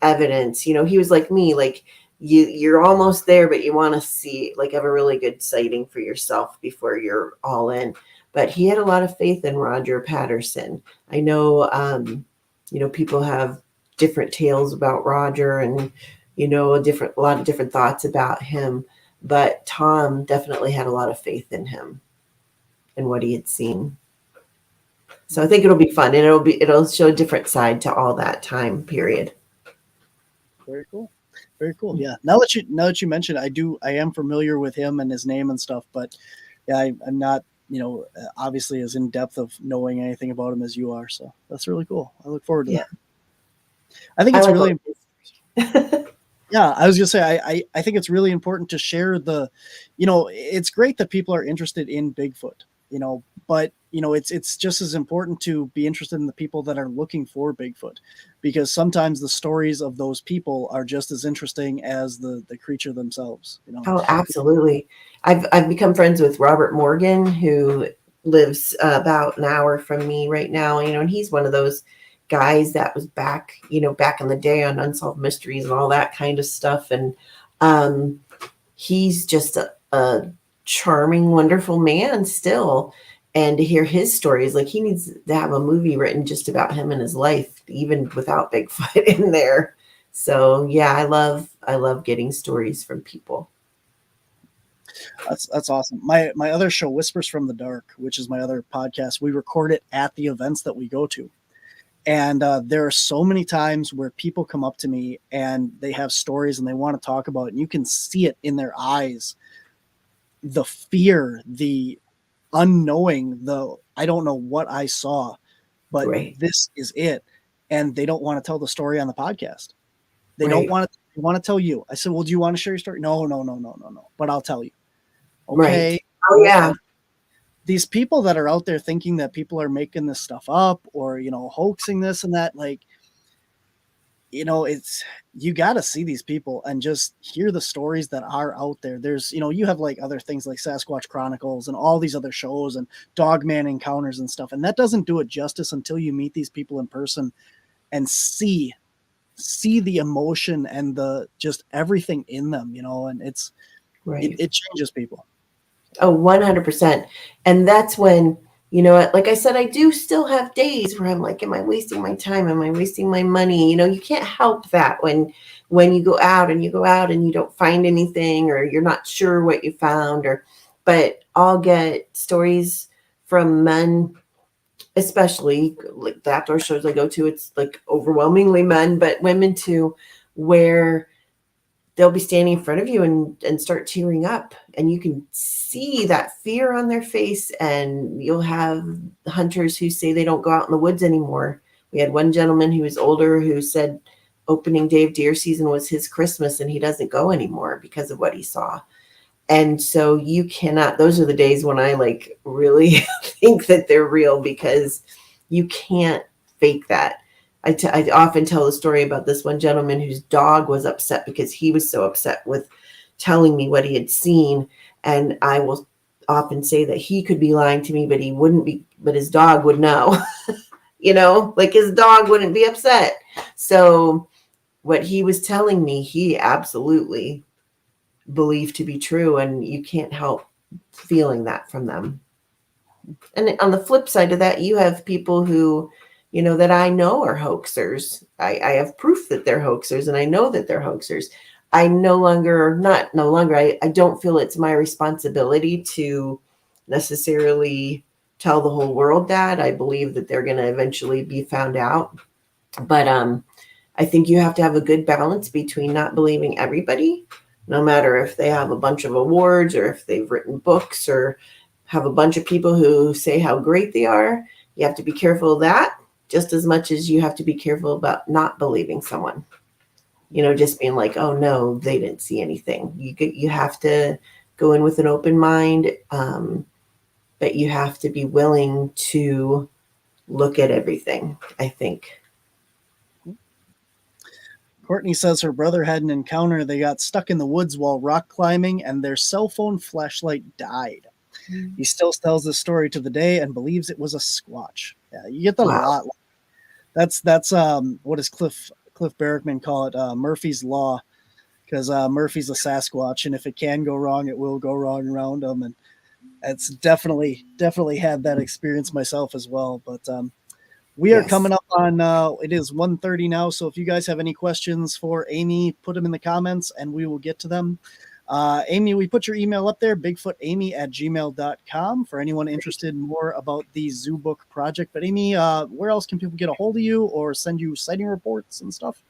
evidence. He was like me, you're almost there, but you want to see, have a really good sighting for yourself before you're all in. But he had a lot of faith in Roger Patterson. I know, people have different tales about Roger and, a lot of different thoughts about him. But Tom definitely had a lot of faith in him and what he had seen. So I think it'll be fun, and it'll show a different side to all that time period. Very cool. Very cool. Yeah. Now that you mentioned, I am familiar with him and his name and stuff, but yeah, I'm not, obviously as in depth of knowing anything about him as you are. So that's really cool. I look forward to that. I think it's really important. Yeah, I was going to say, I think it's really important to share it's great that people are interested in Bigfoot, but it's just as important to be interested in the people that are looking for Bigfoot, because sometimes the stories of those people are just as interesting as the creature themselves. Oh, absolutely. I've become friends with Robert Morgan, who lives about an hour from me right now, and he's one of those guys that was back in the day on Unsolved Mysteries and all that kind of stuff. And he's just a charming, wonderful man still. And to hear his stories, like he needs to have a movie written just about him and his life, even without Bigfoot in there. So yeah, I love getting stories from people. That's awesome. My other show, Whispers from the Dark, which is my other podcast, we record it at the events that we go to. And there are so many times where people come up to me and they have stories and they want to talk about it. And you can see it in their eyes. The fear, the unknowing, the I don't know what I saw, but Right. this is it. And they don't want to tell the story on the podcast. They Right. don't want to. They want to tell you. I said, well, do you want to share your story? No. But I'll tell you. Okay. Right. Oh yeah. These people that are out there thinking that people are making this stuff up or, hoaxing this and that, like, it's, you got to see these people and just hear the stories that are out there. There's, you have like other things like Sasquatch Chronicles and all these other shows and Dogman Encounters and stuff. And that doesn't do it justice until you meet these people in person and see the emotion and the just everything in them, and it's Right. it changes people. Oh, 100%. And that's when, like I said, I do still have days where I'm like, am I wasting my time? Am I wasting my money? You can't help that when you go out and you don't find anything, or you're not sure what you found, but I'll get stories from men, especially like the outdoor shows I go to. It's like overwhelmingly men, but women too, where they'll be standing in front of you and start tearing up, and you can see that fear on their face. And you'll have hunters who say they don't go out in the woods anymore. We had one gentleman who was older who said opening day of deer season was his Christmas, and he doesn't go anymore because of what he saw. And so you cannot, those are the days when I like really think that they're real, because you can't fake that. I often tell the story about this one gentleman whose dog was upset because he was so upset with telling me what he had seen. And I will often say that he could be lying to me, but he wouldn't be, but his dog would know, like his dog wouldn't be upset. So what he was telling me, he absolutely believed to be true. And you can't help feeling that from them. And on the flip side of that, you have people who, that I know are hoaxers. I have proof that they're hoaxers, and I know that they're hoaxers. I don't feel it's my responsibility to necessarily tell the whole world that. I believe that they're going to eventually be found out. But I think you have to have a good balance between not believing everybody, no matter if they have a bunch of awards or if they've written books or have a bunch of people who say how great they are. You have to be careful of that, just as much as you have to be careful about not believing someone, just being like, oh no, they didn't see anything. You have to go in with an open mind, but you have to be willing to look at everything, I think. Courtney says her brother had an encounter. They got stuck in the woods while rock climbing and their cell phone flashlight died. He still tells this story to the day and believes it was a squatch. Yeah, you get that a lot. That's what does Cliff Barrickman call it? Murphy's Law, because Murphy's a Sasquatch, and if it can go wrong, it will go wrong around him. And it's definitely had that experience myself as well. But we are coming up on it is 1:30 now. So if you guys have any questions for Amy, put them in the comments and we will get to them. Amy, we put your email up there, bigfootamy@gmail.com, for anyone interested in more about the Zoobook project. But Amy, where else can people get a hold of you or send you sighting reports and stuff?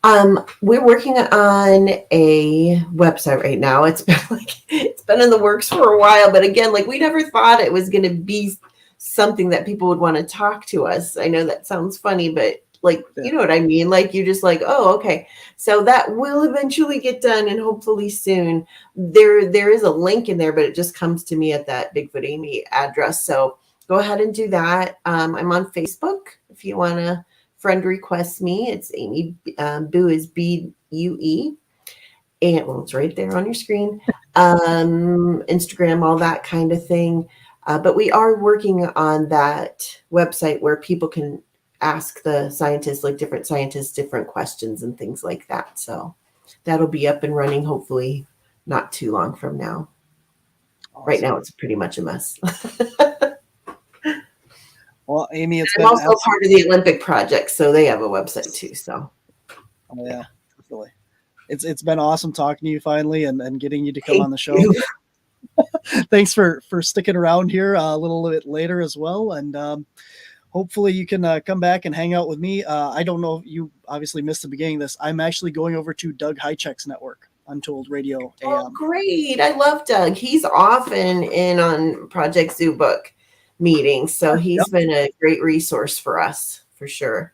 We're working on a website right now. It's been in the works for a while, but again, like we never thought it was going to be something that people would want to talk to us. I know that sounds funny, but you know what I mean? Like you're just like, oh, okay. So that will eventually get done, and hopefully soon. There is a link in there, but it just comes to me at that Bigfoot Amy address. So go ahead and do that. I'm on Facebook if you want to friend request me. It's Amy Bue is Bue, and it's right there on your screen. Instagram, all that kind of thing. But we are working on that website where people can ask the scientists, like different scientists, different questions and things like that. So that'll be up and running hopefully not too long from now. Awesome. Right now, it's pretty much a mess. Well, Amy, I'm also part of the Olympic project, so they have a website too. So, oh yeah, definitely. It's been awesome talking to you finally and getting you to come on the show. Thanks for sticking around here a little bit later as well, and hopefully you can come back and hang out with me. I don't know if you obviously missed the beginning of this. I'm actually going over to Doug Hychek's network, Untold Radio AM. Oh, great! I love Doug. He's often in on Project Zoobook meetings, so he's been a great resource for us for sure.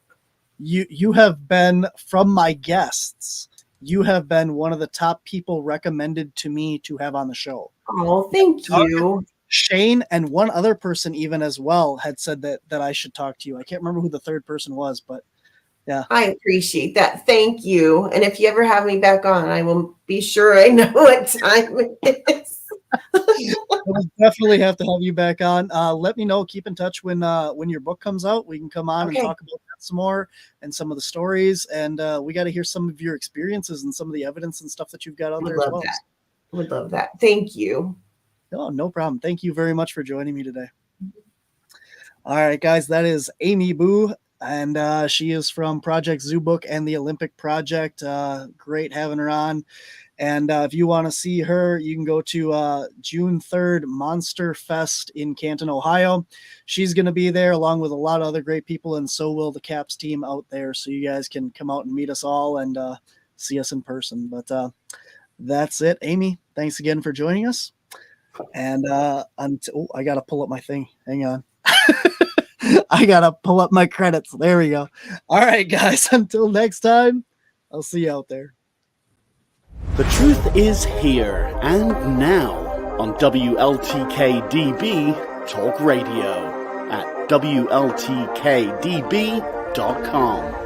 You have been, from my guests, you have been one of the top people recommended to me to have on the show. Oh, thank you. Shane and one other person even as well had said that I should talk to you. I can't remember who the third person was, but yeah. I appreciate that. Thank you. And if you ever have me back on, I will be sure I know what time it is. We'll definitely have to have you back on. Let me know. Keep in touch when your book comes out. We can come on and talk about that some more and some of the stories. And we got to hear some of your experiences and some of the evidence and stuff that you've got out there as well. Would love that. Thank you. No problem. Thank you very much for joining me today. All right, guys, that is Amy Bue, and she is from Project Zoobook and the Olympic Project. Great having her on. And if you want to see her, you can go to June 3rd, Monster Fest in Canton, Ohio. She's going to be there along with a lot of other great people, and so will the CAPS team out there. So you guys can come out and meet us all and see us in person. But that's it. Amy, thanks again for joining us. And I got to pull up my thing. Hang on. I got to pull up my credits. There we go. All right, guys. Until next time, I'll see you out there. The truth is here and now on WLTK-DB Talk Radio at WLTK-DB.com.